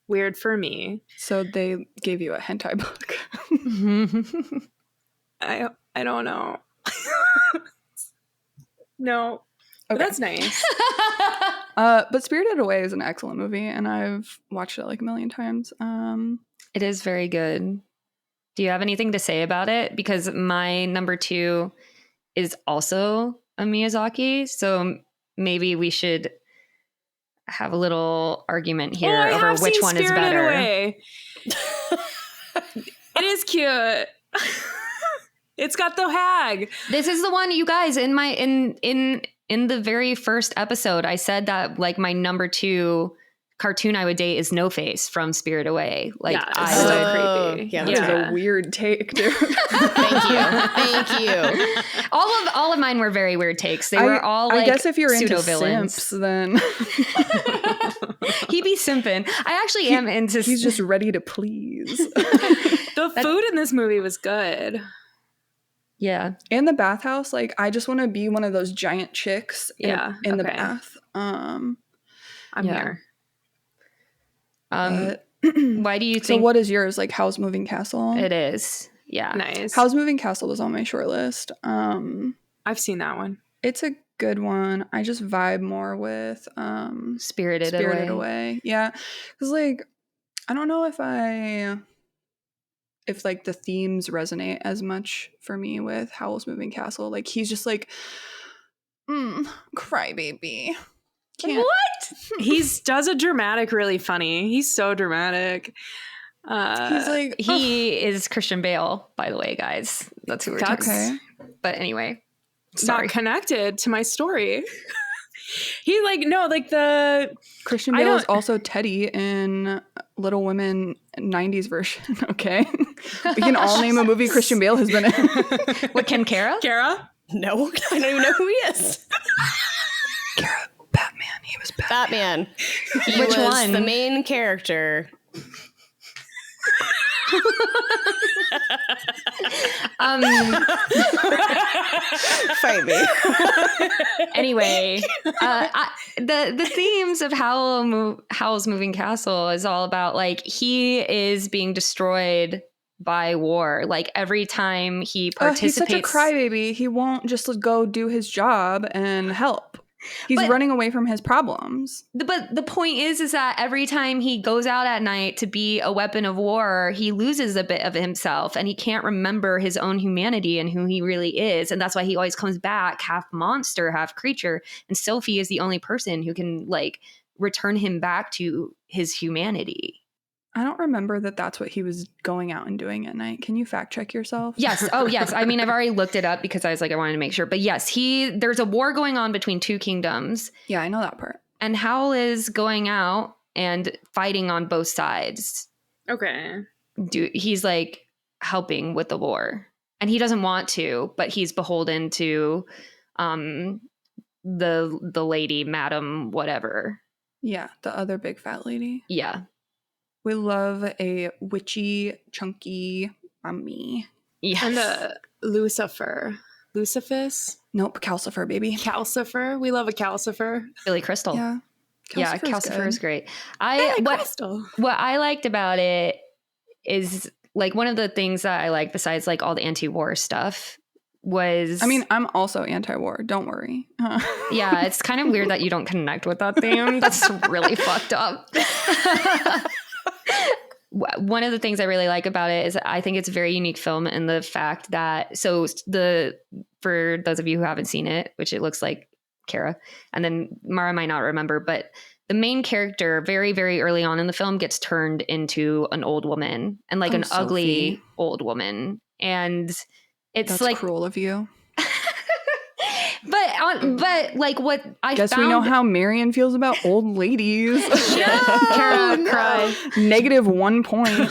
weird for me. So they gave you a hentai book. I don't know. No. But Okay. that's nice. But Spirited Away is an excellent movie, and I've watched it like a million times. It is very good. Do you have anything to say about it? Because my number 2 is also a Miyazaki, so maybe we should have a little argument here over which one is better. Away. It is cute. It's got the hag. This is the one, you guys, in the very first episode, I said that like my number 2 cartoon I would date is No Face from Spirit Away. Like, Yeah, it's I so would. creepy. Yeah, This that's is a weird take, dude. Thank you. All of mine were very weird takes. They were all like I guess if you're into pseudo villains. simps, then He be simping. I actually am into. he's just ready to please. The food in this movie was good. Yeah. And the bathhouse, like I just want to be one of those giant chicks in the okay. bath. I'm Yeah. here. But- Why do you so think what is yours? Like Howl's Moving Castle? it is? Yeah. Nice. Howl's Moving Castle was on my short list. I've seen that one. It's a good one. I just vibe more with Spirited Away. Yeah. Because like I don't know if like the themes resonate as much for me with Howl's Moving Castle. Like he's just like crybaby. Can't. What? He does a dramatic really funny. He's so dramatic. He's like, He is Christian Bale, by the way, guys. That's who we're talking okay. about. But anyway, sorry. not connected to my story. He like no like the Christian Bale is also Teddy in Little Women 90s version. Okay. We can all name a movie Christian Bale has been in. What, Ken Kara? Kara. No, I don't even know who he is. Kara, Batman. He was Batman. He Which was one? the main character. Fight me. Anyway, the themes of Howl's Moving Castle is all about like he is being destroyed by war. Like every time he participates, He's such a crybaby. He won't just go do his job and help. He's running away from his problems. But the point is that every time he goes out at night to be a weapon of war, he loses a bit of himself and he can't remember his own humanity and who he really is. And that's why he always comes back half monster, half creature. And Sophie is the only person who can like return him back to his humanity. I don't remember that that's what he was going out and doing at night. Can you fact check yourself? Yes. Oh, yes. I mean, I've already looked it up because I was like, I wanted to make sure. But yes, there's a war going on between two kingdoms. Yeah, I know that part. And Howl is going out and fighting on both sides. Okay. He's like helping with the war. And he doesn't want to, but he's beholden to the lady, madam, whatever. Yeah, the other big fat lady. Yeah. We love a witchy, chunky mummy. Yes. And the Lucifus? Nope, Calcifer, baby. Calcifer. We love a Calcifer. Billy Crystal. Yeah. Yeah, Calcifer's Calcifer is good. great. Crystal. What I liked about it is like one of the things that I like besides like all the anti-war stuff was, I mean, I'm also anti-war. Don't worry. yeah, it's kind of weird that you don't connect with that theme. That's really fucked up. One of the things I really like about it is I think it's a very unique film in the fact that, for those of you who haven't seen it, which it looks like Kara, and then Mara might not remember, but the main character very, very early on in the film gets turned into an old woman and like an Sophie. ugly old woman. And it's That's like cruel of you. But like what I guess found, we know how Marion feels about old ladies. Kara cry. -1 point.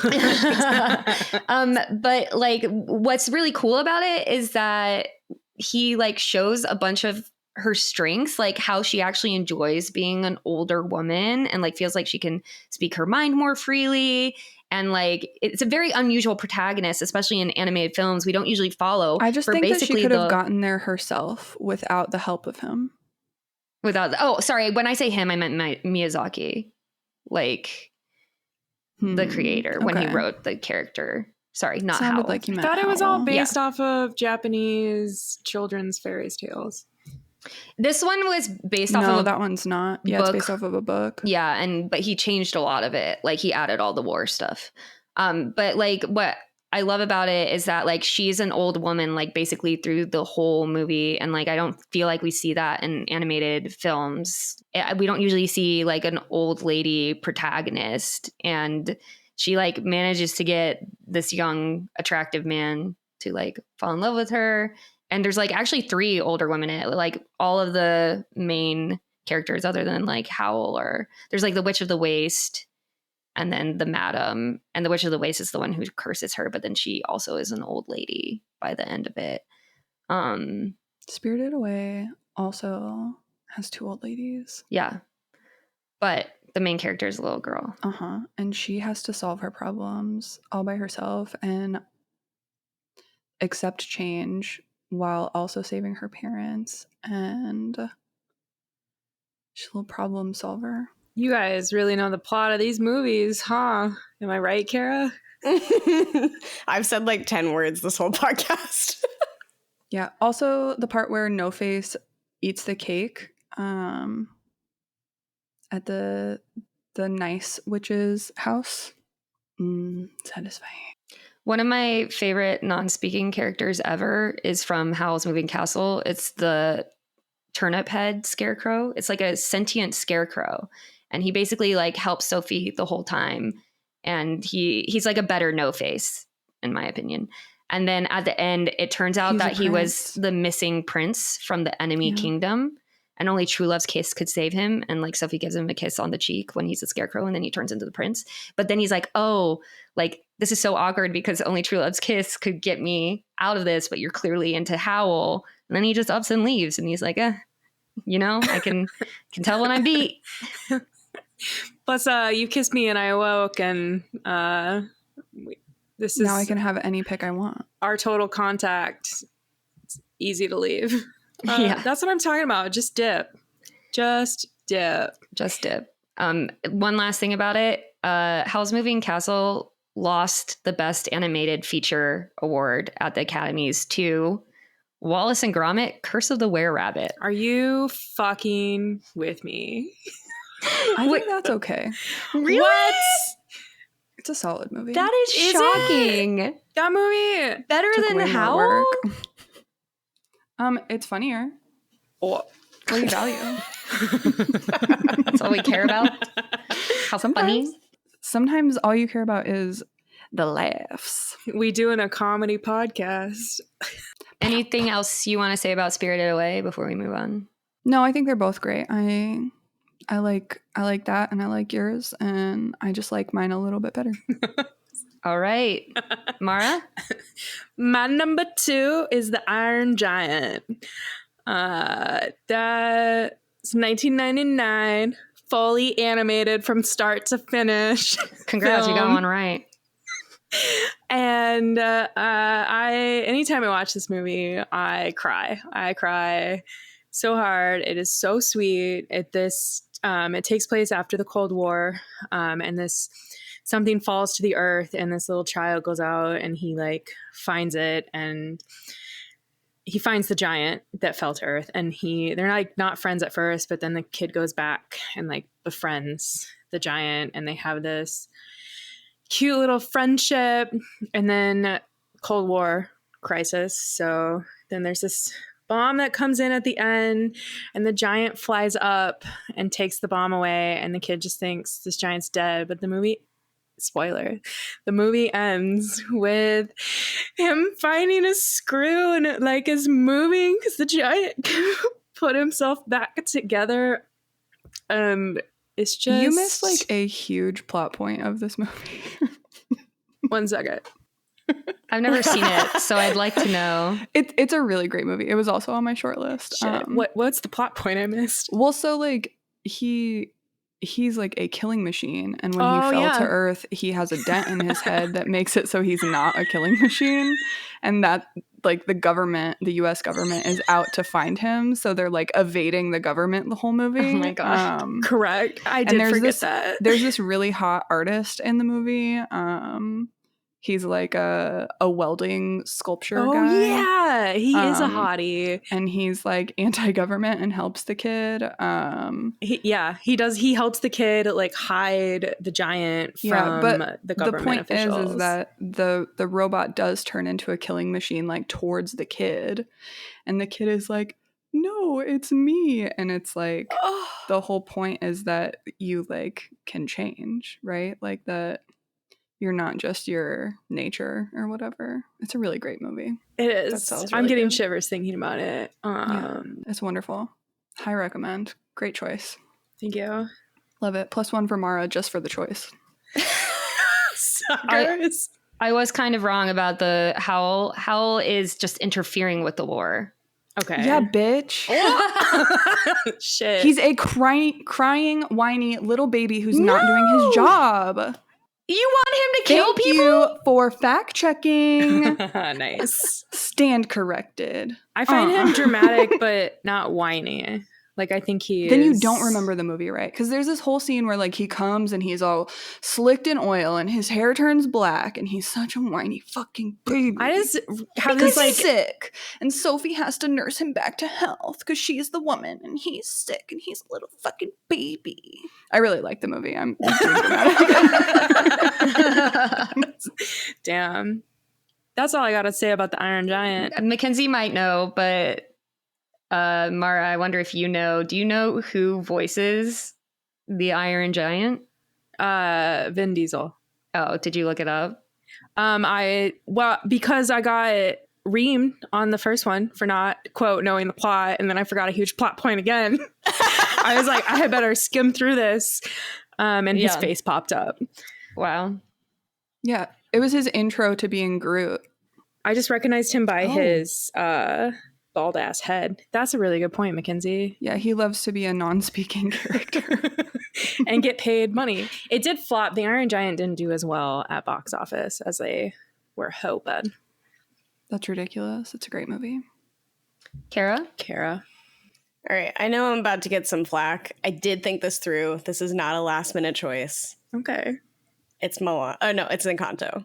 But like what's really cool about it is that he like shows a bunch of her strengths, like how she actually enjoys being an older woman and like feels like she can speak her mind more freely. And like it's a very unusual protagonist, especially in animated films. We don't usually follow. I just think that she could have gotten there herself without the help of him. Sorry. When I say him, I meant Miyazaki, like the creator when he wrote the character. Sorry, not Sounded Howl. like you I meant thought it was all Howl. based off of Japanese children's fairy tales. This one was based off No, of that one's not. Yeah, it's book. based off of a book. Yeah, but he changed a lot of it. Like he added all the war stuff. But like what I love about it is that like she's an old woman like basically through the whole movie, and like I don't feel like we see that in animated films. We don't usually see like an old lady protagonist, and she like manages to get this young attractive man to like fall in love with her. And there's like actually 3 older women in it. Like all of the main characters other than like Howl, or there's like the Witch of the Waste and then the Madam, and the Witch of the Waste is the one who curses her, but then she also is an old lady by the end of it. Spirited Away also has 2 old ladies. Yeah. But the main character is a little girl. And she has to solve her problems all by herself and accept change while also saving her parents, and she's a little problem solver. You guys really know the plot of these movies, huh? Am I right, Kara? I've said like 10 words this whole podcast. Yeah. Also, the part where No Face eats the cake at the nice witch's house. Satisfying. One of my favorite non-speaking characters ever is from Howl's Moving Castle. It's the turnip head scarecrow. It's like a sentient scarecrow. And he basically like helps Sophie the whole time. and he's like a better No Face, in my opinion. And then at the end, it turns out that he was the missing prince from the enemy kingdom, and only true love's kiss could save him. And like Sophie gives him a kiss on the cheek when he's a scarecrow, and then he turns into the prince. But then he's like, oh, like this is so awkward because only true love's kiss could get me out of this, but you're clearly into Howl. And then he just ups and leaves, and he's like, I can tell when I'm beat. Plus, you kissed me and I awoke, and this is now I can have any pick I want. Our total contact. It's easy to leave. That's what I'm talking about. Just dip. One last thing about it. Howl's Moving Castle lost the Best Animated Feature award at the Academies to Wallace and Gromit: Curse of the Were-Rabbit. Are you fucking with me? I think that's okay. Really? What? It's a solid movie. That is shocking. That movie better than Howl? It's funnier. Oh. What do you value? That's all we care about. How funny. Sometimes all you care about is the laughs. We doing a comedy podcast. Anything else you want to say about Spirited Away before we move on? No, I think they're both great. I like that, and I like yours, and I just like mine a little bit better. All right. Mara? My number 2 is The Iron Giant. That's 1999, fully animated from start to finish. Congrats, you got one right. And anytime I watch this movie, I cry. I cry so hard. It is so sweet. It takes place after the Cold War, and something falls to the earth, and this little child goes out, and he like finds it, and he finds the giant that fell to earth, and they're like not friends at first, but then the kid goes back and like befriends the giant, and they have this cute little friendship. And then Cold War crisis, so then there's this bomb that comes in at the end, and the giant flies up and takes the bomb away, and the kid just thinks this giant's dead. But the movie ends with him finding a screw, and it like is moving because the giant put himself back together. It's just, you missed like a huge plot point of this movie. 1 second. I've never seen it, so I'd like to know. It's a really great movie. It was also on my short list. What's the plot point I missed? Well, so like he's like a killing machine, and when he fell to earth, he has a dent in his head that makes it so he's not a killing machine, and that like the US government is out to find him, so they're like evading the government the whole movie. Oh my gosh. Correct. I did forget that. There's this really hot artist in the movie. He's like a welding sculpture guy. Oh yeah, he is a hottie, and he's like anti-government and helps the kid. He does. He helps the kid like hide the giant from the government officials. The point is that the robot does turn into a killing machine like towards the kid, and the kid is like, "No, it's me," and it's like the whole point is that you like can change, right? Like that. You're not just your nature or whatever. It's a really great movie. It is. That sounds I'm really getting good. shivers thinking about it. It's wonderful. High recommend. Great choice. Thank you. Love it. +1 for Mara just for the choice. Suckers. I was kind of wrong about the Howl. Howl is just interfering with the war. Okay. Yeah, bitch. Shit. He's a crying, whiny little baby who's not doing his job. You want him to kill Thank people? you for fact checking. Nice. Stand corrected. I find him dramatic, but not whiny. Like, I think he Then is... you don't remember the movie, right? Because there's this whole scene where, like, he comes and he's all slicked in oil and his hair turns black and he's such a whiny fucking baby. I just have because this, like... he's sick. And Sophie has to nurse him back to health because she's the woman and he's sick and he's a little fucking baby. I really like the movie. I'm being dramatic. Damn. That's all I got to say about the Iron Giant. Mackenzie might know, but... Mara, I wonder if you know. Do you know who voices the Iron Giant? Vin Diesel. Oh, did you look it up? Because I got reamed on the first one for not, quote, knowing the plot, and then I forgot a huge plot point again. I was like, I had better skim through this. And his face popped up. Wow. Yeah, it was his intro to being Groot. I just recognized him by his bald ass head. That's a really good point, Mackenzie. Yeah, he loves to be a non-speaking character. And get paid money. It did flop. The Iron Giant didn't do as well at box office as they were hoping. That's ridiculous. It's a great movie. Kara? All right. I know I'm about to get some flack. I did think this through. This is not a last minute choice. Okay. It's Moana. Oh, no, it's Encanto.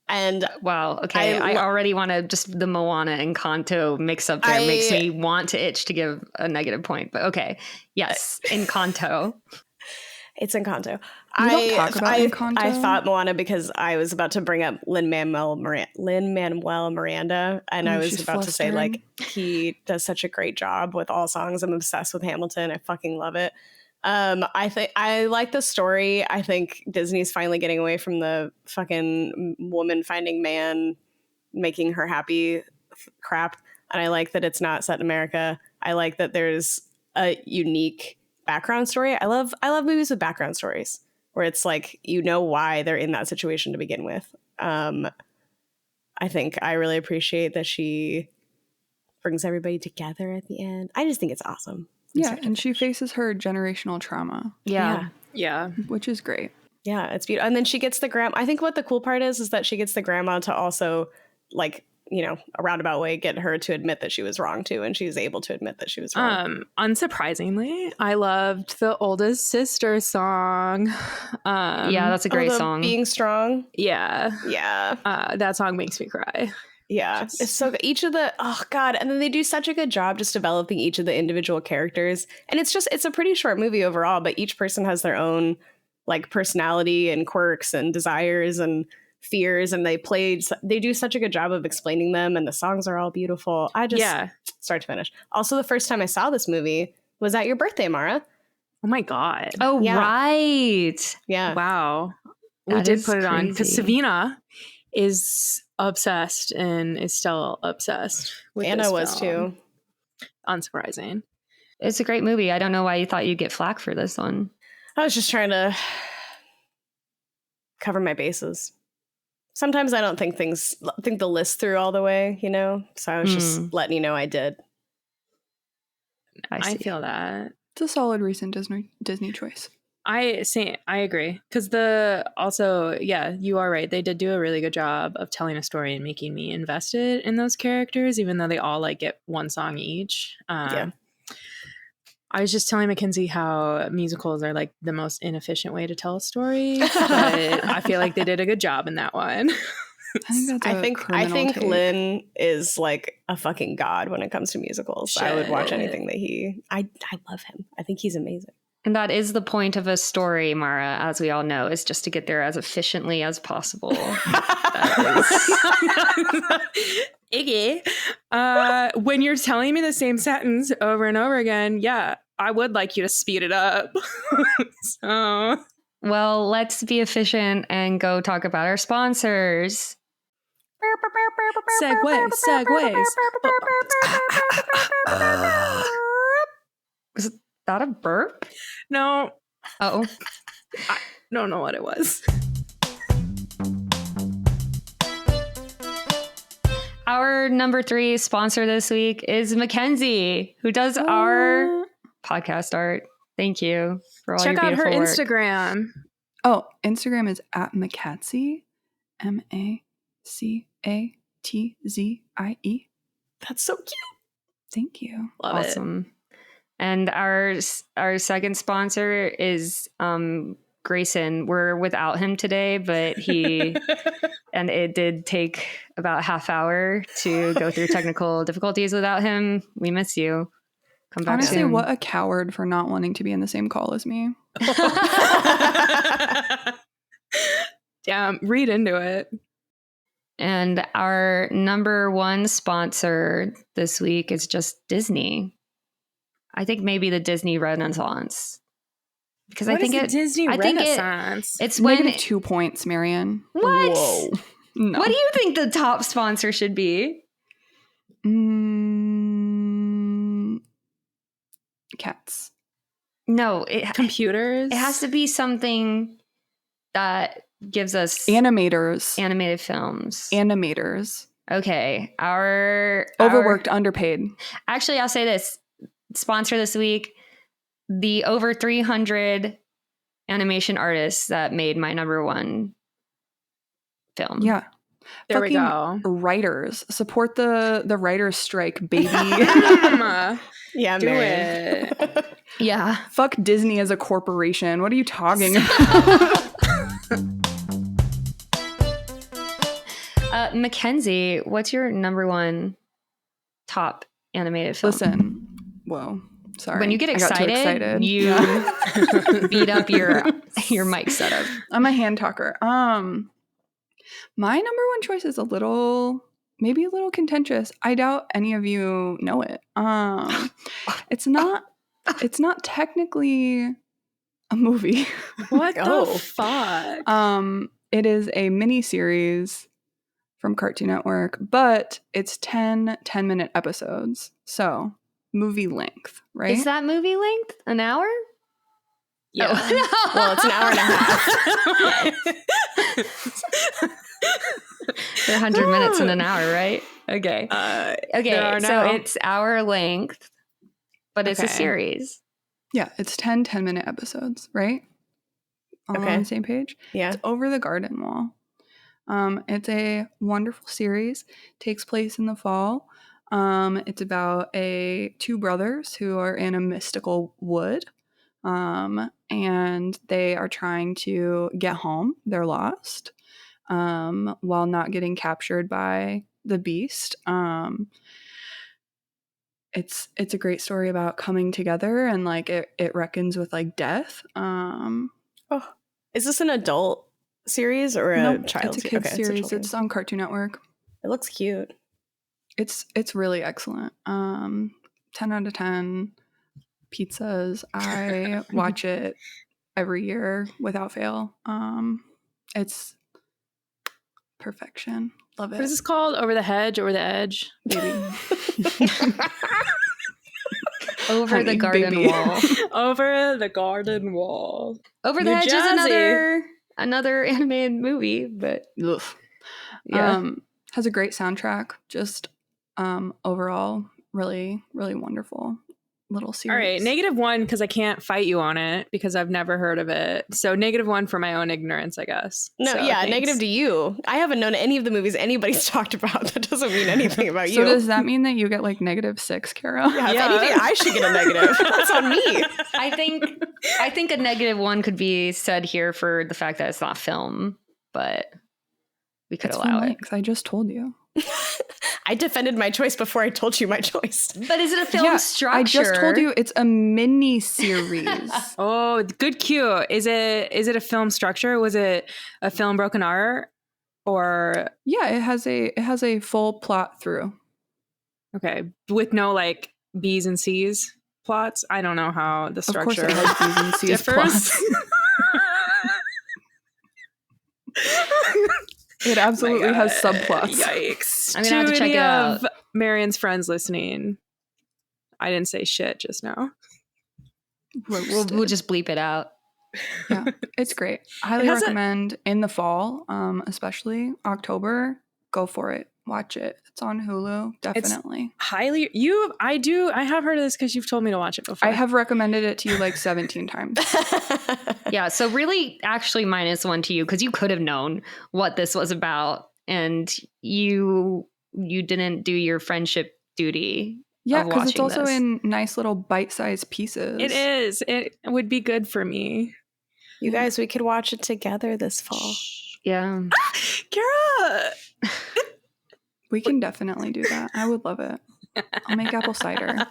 And wow. Okay. I already want to just the Moana and Encanto mix up there. Makes me want to itch to give a negative point. But okay. Yes. Encanto. It's Encanto. We don't talk about Encanto. I thought Moana because I was about to bring up Lin-Manuel Miranda, and I was about to say, like, he does such a great job with all songs. I'm obsessed with Hamilton. I fucking love it. I think I like the story. I think Disney's finally getting away from the fucking woman finding man, making her happy crap. And I like that it's not set in America. I like that there's a unique background story. I love movies with background stories where it's like, you know why they're in that situation to begin with. I think I really appreciate that she brings everybody together at the end. I just think it's awesome. Yeah, and she faces her generational trauma. Yeah. Which is great. Yeah, it's beautiful. And then she gets the grandma. I think what the cool part is that she gets the grandma to also, like, you know, a roundabout way, get her to admit that she was wrong too, and she's able to admit that she was wrong. Unsurprisingly, I loved the oldest sister song. Yeah, that's a great song. Being Strong. Yeah. That song makes me cry. Yeah, it's so good. Each of the, oh God. And then they do such a good job just developing each of the individual characters. And it's a pretty short movie overall, but each person has their own like personality and quirks and desires and fears. And they do such a good job of explaining them. And the songs are all beautiful. Start to finish. Also, the first time I saw this movie was at your birthday, Mara. Oh my God. Oh, yeah. Right. Yeah. Wow. We did put it on because Savina is obsessed and is still obsessed with Anna this was film. too. Unsurprising. It's a great movie. I don't know why you thought you'd get flack for this one. I was just trying to cover my bases. Sometimes I don't think the list through all the way, you know? So I was just letting you know I did. I feel that. It's a solid recent Disney choice. I agree. Because you are right. They did do a really good job of telling a story and making me invested in those characters, even though they all like get one song each. I was just telling Mackenzie how musicals are like the most inefficient way to tell a story, but I feel like they did a good job in that one. I think Lynn is like a fucking god when it comes to musicals. Shit. I would watch anything that I love him. I think he's amazing. And that is the point of a story, Mara, as we all know, is just to get there as efficiently as possible. Iggy. When you're telling me the same sentence over and over again, yeah, I would like you to speed it up. So, well, let's be efficient and go talk about our sponsors. Segues. Was that a burp? No. Oh. I don't know what it was. Our number 3 sponsor this week is Mackenzie, who does our podcast art. Thank you for all your beautiful work. Check out her Instagram. Oh, Instagram is at Mackenzie, MACATZIE. That's so cute. Thank you. Love awesome. And our second sponsor is Grayson. We're without him today, but and it did take about half hour to go through technical difficulties without him. We miss you. Come back Honestly, soon. What a coward for not wanting to be in the same call as me. Damn, read into it. And our number 1 sponsor this week is just Disney. I think maybe the Disney Renaissance. because What I think is the it Disney I think Renaissance? it's when Negative 2 points, Marion. what? Whoa. No. What do you think the top sponsor should be? Cats. No, Computers. it has to be something that gives us Animators. animated films. Animators. Okay, our Overworked, underpaid. Actually, I'll say this: sponsor this week, the over 300 animation artists that made my number one film. Yeah. There we Fucking go. writers. Support the writers' strike, baby. Yeah, Do Marion. it. Yeah. Fuck Disney as a corporation. What are you talking about? Mackenzie, what's your number one top animated film? Listen. Whoa. Sorry. When you get I got too excited, you Yeah. beat up your mic setup. I'm a hand talker. My number one choice is maybe a little contentious. I doubt any of you know it. It's not technically a movie. What Oh. the fuck? It is a mini series from Cartoon Network, but it's 10-minute episodes. So, movie length, right? Is that movie length? An hour? Yeah. Oh. Well, it's an hour and a half. They're 100 minutes in an hour, right? Okay. there Okay, are so now. it's hour length, but it's a Okay. series. Yeah, it's 10-minute episodes, right? All Okay. on the same page. Yeah. It's Over the Garden Wall. It's a wonderful series. Takes place in the fall. It's about two brothers who are in a mystical wood. And they are trying to get home. They're lost. While not getting captured by the beast. It's a great story about coming together and like it reckons with like death. Oh, is this an adult series or a Nope, child? it's a kids Okay, series. children's. It's on Cartoon Network. It looks cute. It's really excellent. 10 out of 10 pizzas. I watch it every year without fail. It's perfection. Love it. What is this called? Over the hedge, over the edge, baby? Over Honey, the garden baby. wall. over the garden wall. Over the New Hedge is Jersey. another animated movie, but Ugh. yeah. Has a great soundtrack. Just overall, really, really wonderful little series. All right, -1 because I can't fight you on it because I've never heard of it. So -1 for my own ignorance, I guess. No, So, yeah, thanks. negative to you. I haven't known any of the movies anybody's talked about. That doesn't mean anything about So you. does that mean that you get like -6, Carol? Yeah, if Yeah. anything, I should get a negative. That's on me. I think a -1 could be said here for the fact that it's not film, but we could It's allow full it. length. I just told you. I defended my choice before I told you my choice. But is it a film structure? I just told you it's a mini series. Oh, good cue. Is it a film structure? Was it a film broken art? Or Yeah, it has a full plot through. okay, with no like B's and C's plots? I don't know how the Of course, structure it has B's and C's differs. plots. It absolutely My has God. subplots. Yikes. I'm gonna have to check any it out. of Marion's friends listening, I didn't say shit just now. We'll just bleep it out. Yeah, it's great. Highly It has recommend in the fall, especially October. Go for it. Watch it. It's on Hulu. Definitely. I have heard of this because you've told me to watch it before. I have recommended it to you like 17 times. Yeah, so really actually -1 to you because you could have known what this was about and you didn't do your friendship duty. Yeah, of because it's watching also this. in nice little bite-sized pieces. It is. It would be good for me. You guys, we could watch it together this fall. Yeah. Kara! We can definitely do that. I would love it. I'll make apple cider.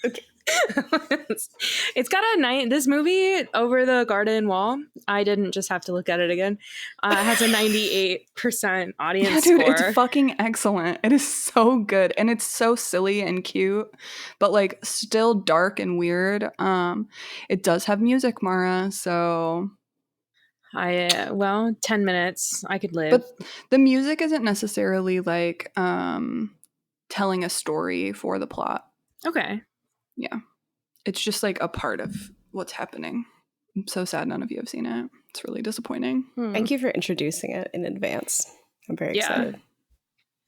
Okay. It's got a night. This movie, Over the Garden Wall, I didn't just have to look at it again. Has a 98% audience Yeah, dude, score. it's fucking excellent. It is so good, and it's so silly and cute, but like still dark and weird. It does have music, Mara, so 10 minutes I could live. but the music isn't necessarily like telling a story for the plot. Okay. Yeah. It's just like a part of what's happening. I'm so sad none of you have seen it. It's really disappointing. Thank you for introducing it in advance. I'm very excited.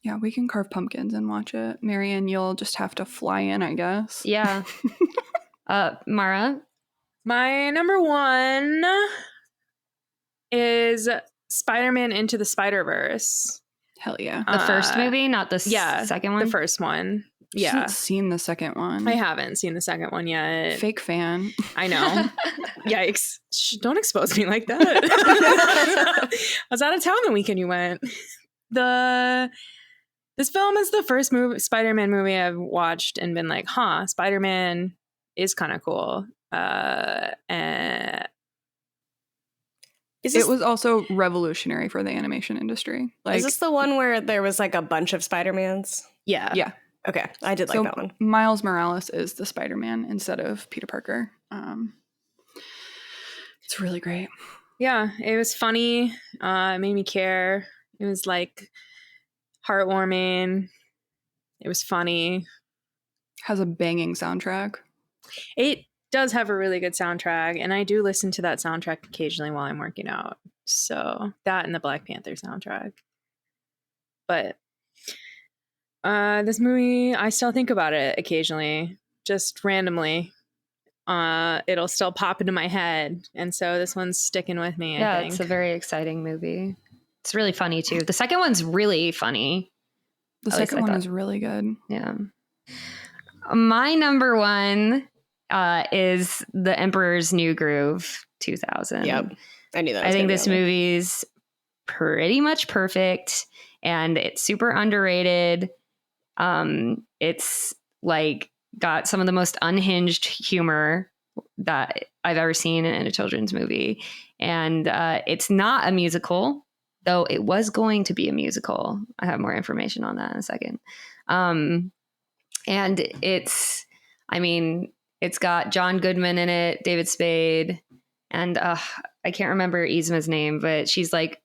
Yeah, we can carve pumpkins and watch it. Marianne, you'll just have to fly in, I guess. Yeah. Mara? My number one is Spider-Man Into the Spider-Verse. Hell yeah. The first movie, not the second one? The first one. She hasn't seen the second one. I haven't seen the second one yet. Fake fan. I know. Yikes. Don't expose me like that. I was out of town the weekend you went. This film is the first Spider-Man movie I've watched and been like, Spider-Man is kind of cool. It was also revolutionary for the animation industry. Like, is this the one where there was like a bunch of Spider-Mans? Yeah. Yeah. Okay, I did like that one. Miles Morales is the Spider-Man instead of Peter Parker. It's really great. Yeah, it was funny. It made me care. It was like heartwarming. It was funny. Has a banging soundtrack. It does have a really good soundtrack, and I do listen to that soundtrack occasionally while I'm working out. So that and the Black Panther soundtrack. But this movie, I still think about it occasionally, just randomly. It'll still pop into my head, and so this one's sticking with me. Yeah, I think it's a very exciting movie. It's really funny too. The second one's really funny. The second one is really good. Yeah. My number one is The Emperor's New Groove 2000. Yep. I knew that. I think this movie's pretty much perfect, and it's super underrated. It's like got some of the most unhinged humor that I've ever seen in a children's movie. And it's not a musical, though it was going to be a musical. I have more information on that in a second. And it's got John Goodman in it, David Spade, and I can't remember Yzma's name, but she's like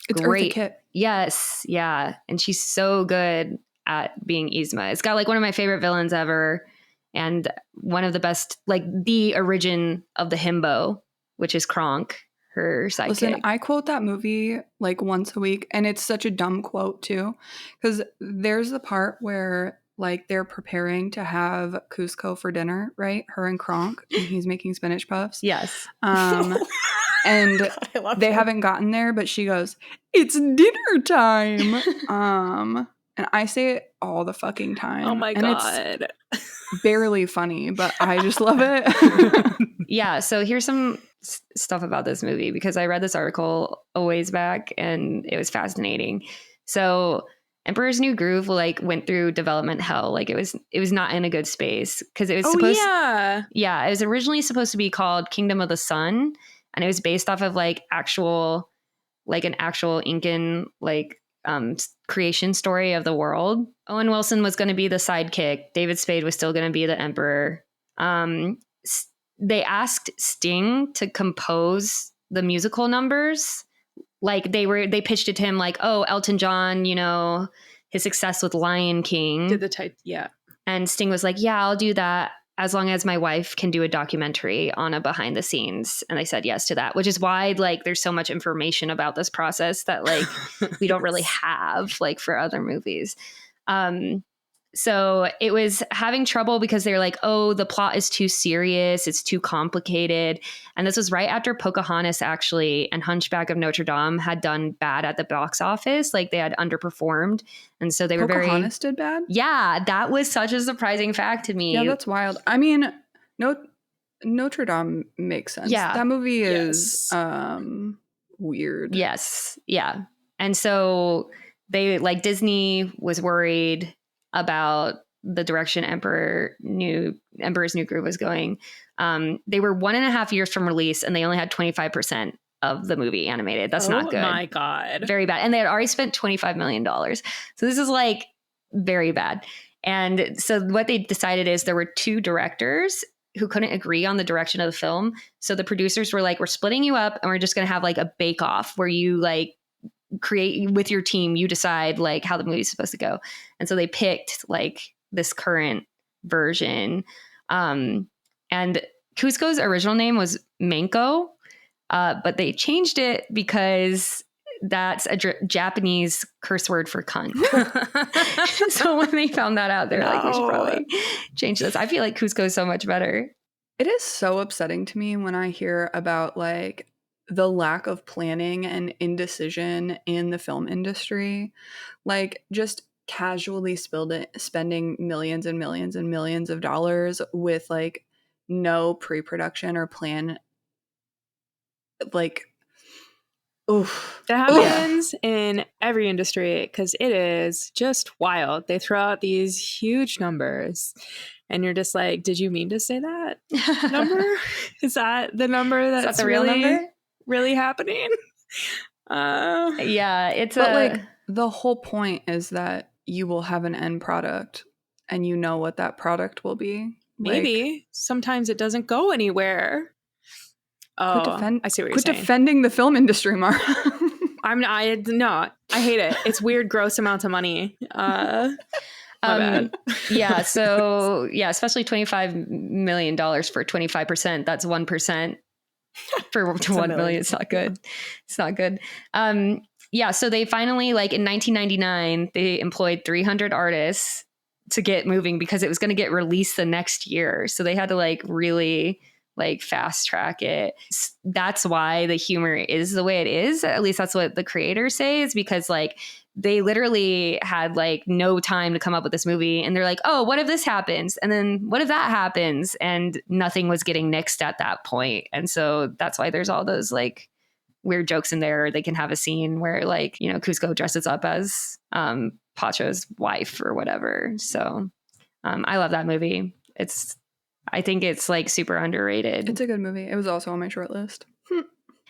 it's great. Eartha Kitt. Yes, yeah, and she's so good at being Yzma. It's got like one of my favorite villains ever, and one of the best, like the origin of the himbo, which is Kronk, her sidekick. Listen, I quote that movie like once a week, and it's such a dumb quote too, because there's the part where like they're preparing to have Cusco for dinner, right? Her and Kronk, and he's making spinach puffs. Yes. And they haven't gotten there, but she goes, "It's dinner time." And I say it all the fucking time. Oh my God. It's barely funny, but I just love it. Yeah. So here's some stuff about this movie, because I read this article a ways back and it was fascinating. So Emperor's New Groove like went through development hell. Like it was not in a good space, because it was it was originally supposed to be called Kingdom of the Sun, and it was based off of an actual Incan creation story of the world. Owen Wilson was going to be the sidekick. David Spade was still going to be the emperor. They asked Sting to compose the musical numbers. Like they pitched it to him like, oh, Elton John, his success with Lion King. Did the type, yeah. And Sting was like, yeah, I'll do that as long as my wife can do a documentary on a behind the scenes. And they said yes to that, which is why like there's so much information about this process that like we don't really have like for other movies. So it was having trouble because they were like, oh, the plot is too serious. It's too complicated. And this was right after Pocahontas actually and Hunchback of Notre Dame had done bad at the box office. Like they had underperformed. And so they were Pocahontas did bad? Yeah, that was such a surprising fact to me. Yeah, that's wild. I mean, Notre Dame makes sense. Yeah. That movie is weird. Yes. Yeah. And so they Disney was worried about the direction Emperor's New Groove was going. They were 1.5 years from release, and they only had 25% of the movie animated. That's not good. Oh my God. Very bad. And they had already spent $25 million. So this is like very bad. And so what they decided is there were 2 directors who couldn't agree on the direction of the film. So the producers were like, we're splitting you up, and we're just going to have like a bake off where you like create with your team, you decide like how the movie's supposed to go. And so they picked like this current version. And Cusco's original name was Manko, but they changed it because that's a Japanese curse word for cunt. So when they found that out, they're like, we should probably change this. I feel like Cusco is so much better. It is so upsetting to me when I hear about like the lack of planning and indecision in the film industry. Like just casually spending millions and millions and millions of dollars with like no pre-production or plan. Like, oof. That happens in every industry because it is just wild. They throw out these huge numbers and you're just like, did you mean to say that number? Is that the number that's the real number? Really happening? Yeah, it's like the whole point is that you will have an end product and you know what that product will be. Maybe sometimes it doesn't go anywhere. Oh, I see what you're saying. Defending the film industry, Mara. I hate it. It's weird, gross amounts of money. My bad. Yeah. So yeah, especially $25 million for 25%. That's 1% for 1 million. It's not good. It's not good. Yeah. So they finally, like in 1999, they employed 300 artists to get moving because it was going to get released the next year. So they had to like really like fast track it. That's why the humor is the way it is. At least that's what the creators say, is because like they literally had like no time to come up with this movie. And they're like, oh, what if this happens? And then what if that happens? And nothing was getting nixed at that point. And so that's why there's all those like weird jokes in there. They can have a scene where like, you know, Cusco dresses up as Pacho's wife or whatever. So I love that movie. I think it's like super underrated. It's a good movie. It was also on my short list.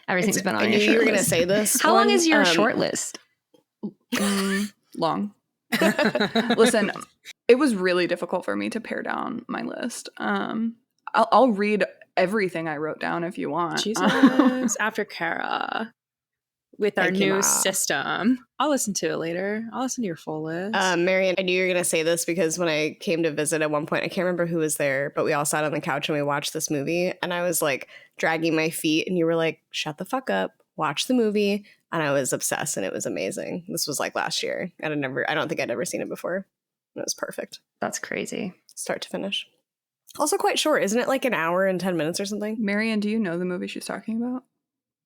Everything's been on your I knew short you were list. going to say this. How long is your short list? Long. Listen, it was really difficult for me to pare down my list. I'll read everything I wrote down if you want. Jesus. After Kara. With our Thank you, new Ma. system. I'll listen to it later. I'll listen to your full list. Marion, I knew you were going to say this because when I came to visit at one point, I can't remember who was there, but we all sat on the couch and we watched this movie. And I was like dragging my feet and you were like, shut the fuck up, watch the movie. And I was obsessed and it was amazing. This was like last year. I don't think I'd ever seen it before. It was perfect. That's crazy. Start to finish. Also quite short. Isn't it like an hour and 10 minutes or something? Marianne, do you know the movie she's talking about?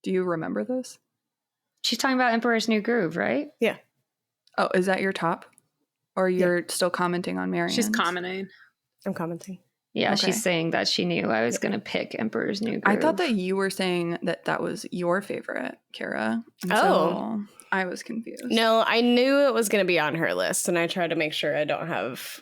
Do you remember this? She's talking about Emperor's New Groove, right? Yeah. Oh, is that your top? Or you're still commenting on Marianne? She's commenting. I'm commenting. Yeah, Okay. she's saying that she knew I was going to pick Emperor's New Groove. I thought that you were saying that was your favorite, Kara. And Oh. So I was confused. No, I knew it was going to be on her list, and I tried to make sure I don't have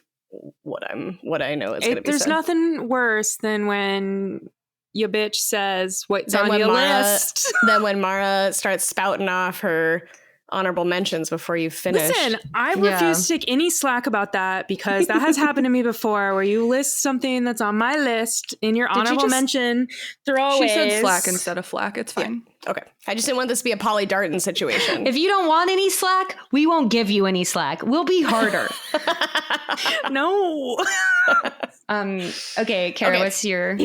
what I know is going to be There's said. nothing worse than when your bitch says what's Then on when your Mara- list. Then when Mara starts spouting off her honorable mentions before you finish. Listen, I refuse to take any slack about that because that has happened to me before where you list something that's on my list in your honorable mention throwaways. She said slack instead of flack. It's fine. Yeah. Okay. I just didn't want this to be a Polly Darton situation. If you don't want any slack, we won't give you any slack. We'll be harder. No. Okay, Kara, Okay. what's your...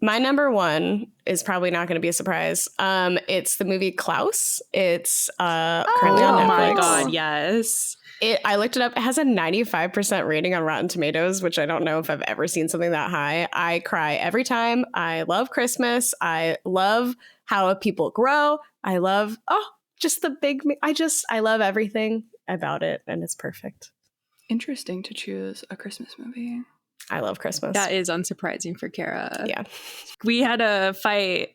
My number one is probably not going to be a surprise. It's the movie Klaus. It's currently on Netflix. Oh my God, yes. I looked it up. It has a 95% rating on Rotten Tomatoes, which I don't know if I've ever seen something that high. I cry every time. I love Christmas. I love how people grow. I love, just the big, I love everything about it, and it's perfect. Interesting to choose a Christmas movie. I love Christmas. That is unsurprising for Kara. Yeah. We had a fight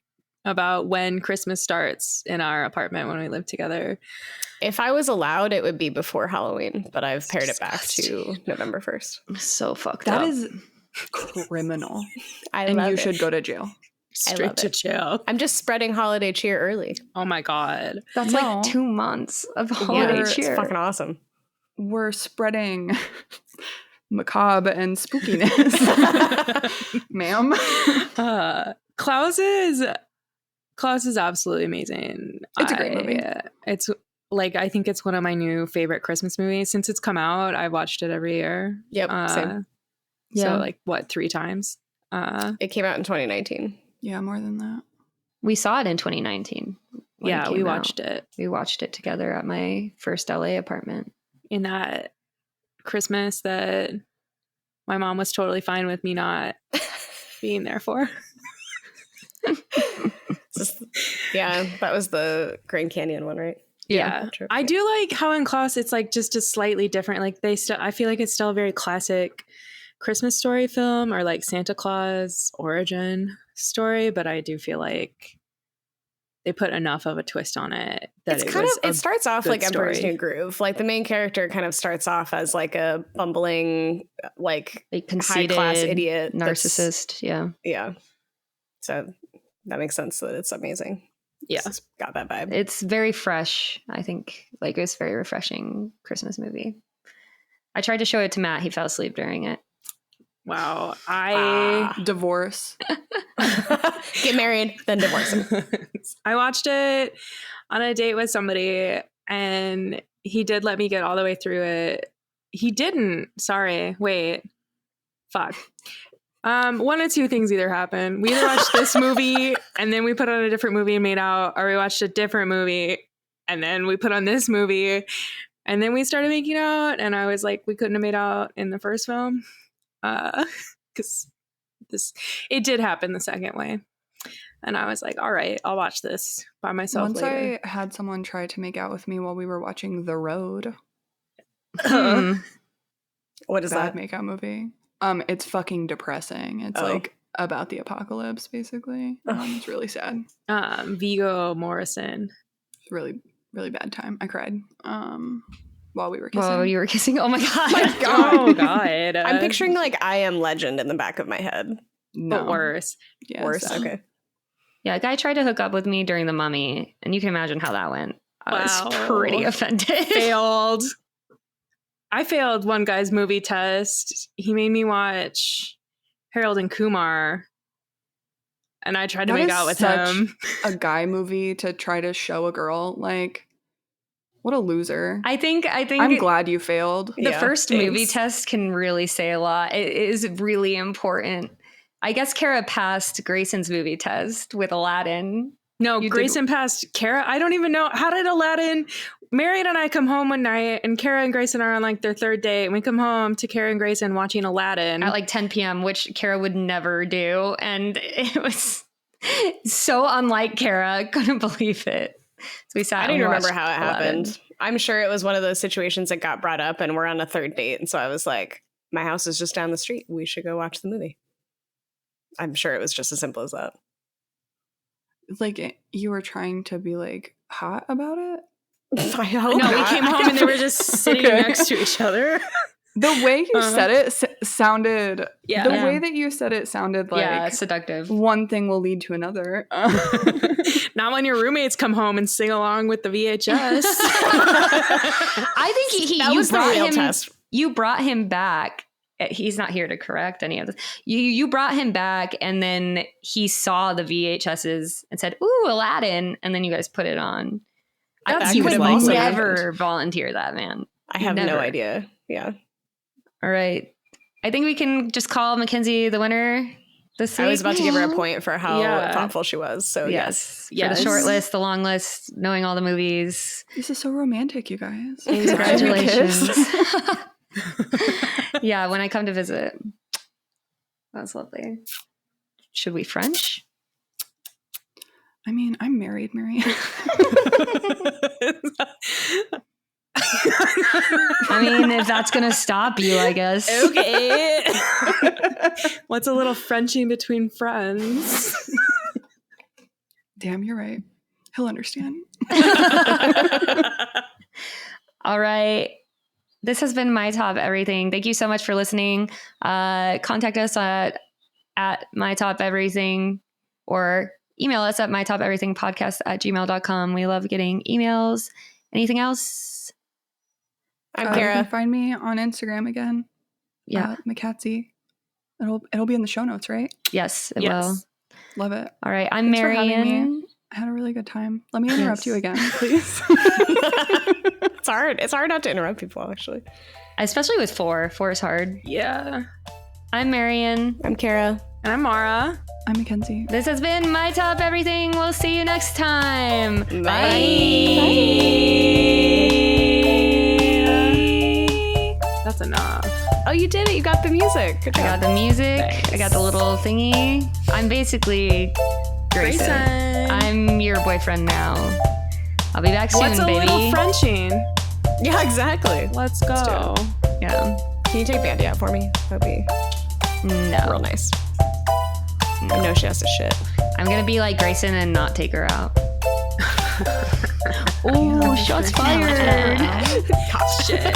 about when Christmas starts in our apartment when we live together. If I was allowed, it would be before Halloween, but I've pared it back to November 1st. I'm so fucked That up. is criminal. I And love you it. should go to jail. Straight to jail. I'm just spreading holiday cheer early. Oh my God. That's No. like 2 months of holiday It's cheer. fucking awesome. We're spreading macabre and spookiness. Ma'am. Klaus is absolutely amazing. It's a great movie. It's like, I think it's one of my new favorite Christmas movies. Since it's come out, I've watched it every year. Yep, same. Yeah. So like, what, 3 times? It came out in 2019. Yeah, more than that. We saw it in 2019. when it Yeah, we came watched out. it We watched it together at my first LA apartment. in that Christmas that my mom was totally fine with me not being there for. Yeah, that was the Grand Canyon one, right? Yeah. True. I do like how in Klaus it's like just a slightly different, like I feel like it's still a very classic Christmas story film or like Santa Claus origin story, but I do feel like they put enough of a twist on it that It's it kind was of, it starts off good like Emperor's story. New Groove. Like the main character kind of starts off as like a bumbling, like Conceited, high-class idiot that's- narcissist. Yeah. Yeah. So that makes sense that it's amazing. Yeah. It's got that vibe. It's very fresh. I think like it's a very refreshing Christmas movie. I tried to show it to Matt. He fell asleep during it. Wow. I Divorce. Get married, then divorce him. I watched it on a date with somebody and he did let me get all the way through it. He didn't. Sorry. Wait. Fuck. One of two things either happened. We either watched this movie and then we put on a different movie and made out, or we watched a different movie and then we put on this movie and then we started making out, and I was like, we couldn't have made out in the first film. Because it did happen the second way. And I was like, all right, I'll watch this by myself Once later. I had someone try to make out with me while we were watching The Road. What is Bad that? makeout movie. It's fucking depressing. It's like about the apocalypse, basically. It's really sad. Viggo Morrison. It's really, really bad time. I cried while we were kissing. Well, you were kissing. Oh my god. Oh God. I'm picturing like I Am Legend in the back of my head. but worse. Yeah, Worse. so- Okay. Yeah, a guy tried to hook up with me during The Mummy, and you can imagine how that went. I was Wow. pretty offended. Failed. I failed one guy's movie test. He made me watch Harold and Kumar, and I tried to That make is out with such him. a guy movie to try to show a girl. Like, what a loser. I think I'm glad you failed. the Yeah, first thanks. movie test can really say a lot. It is really important. I guess Kara passed Grayson's movie test with Aladdin. No, You did- Grayson passed Kara. I don't even know. How did Aladdin... Marion and I come home one night, and Kara and Grayson are on like their third date, and we come home to Kara and Grayson watching Aladdin. At like 10 p.m., which Kara would never do. And it was so unlike Kara. Couldn't believe it. So we sat I and don't even remember watched how it Aladdin. happened. I'm sure it was one of those situations that got brought up and we're on a third date. And so I was like, my house is just down the street. We should go watch the movie. I'm sure it was just as simple as that. Like, you were trying to be like hot about it. I hope No, we not. came home and they were just sitting Okay. next to each other. The way you Uh-huh. said it sounded. Yeah. The Yeah. way that you said it sounded like Yeah, seductive. one thing will lead to another. Not when your roommates come home and sing along with the VHS. I think That you was the brought real him. test. You brought him back. He's not here to correct any of this. You brought him back, and then he saw the VHSs and said, "Ooh, Aladdin," and then you guys put it on. That You could would have also never happened. volunteer that, man. I have no Never. idea. Yeah. All right, I think we can just call Mackenzie the winner this week. I was about to give her a point for how Yeah. thoughtful she was. So yes. For Yes. the short list, the long list, knowing all the movies. This is so romantic, you guys. Congratulations. Kiss. Yeah, when I come to visit. That's lovely. Should we French? I mean, I'm married, Mary. I mean, if that's going to stop you, I guess. Okay. What's a little Frenching between friends? Damn, you're right. He'll understand. All right. This has been My Top Everything. Thank you so much for listening. Contact us at My Top Everything or email us at mytopeverythingpodcast@gmail.com. We love getting emails. Anything else? I'm You Kara. can find me on Instagram again. Yeah. Mackenzie. It'll be in the show notes, right? Yes, it will. Love it. All right. I'm Thanks for having Marian. me. I had a really good time. Let me interrupt you again, please. It's hard. It's hard not to interrupt people, actually. Especially with 4. 4 is hard. Yeah. I'm Marian. I'm Kara. And I'm Mara. I'm Mackenzie. This has been My Top Everything. We'll see you next time. Bye. That's enough. Oh, you did it. You got the music. Good I job. got the music. Thanks. I got the little thingy. I'm basically Grayson. I'm your boyfriend now. I'll be back soon, What's a baby. little Frenching? Yeah, exactly. Let's go. Yeah. Can you take Bandy out for me? That'd be No. real nice. I know she has to shit. I'm gonna be like Grayson and not take her out. Oh, shots fired. Shit.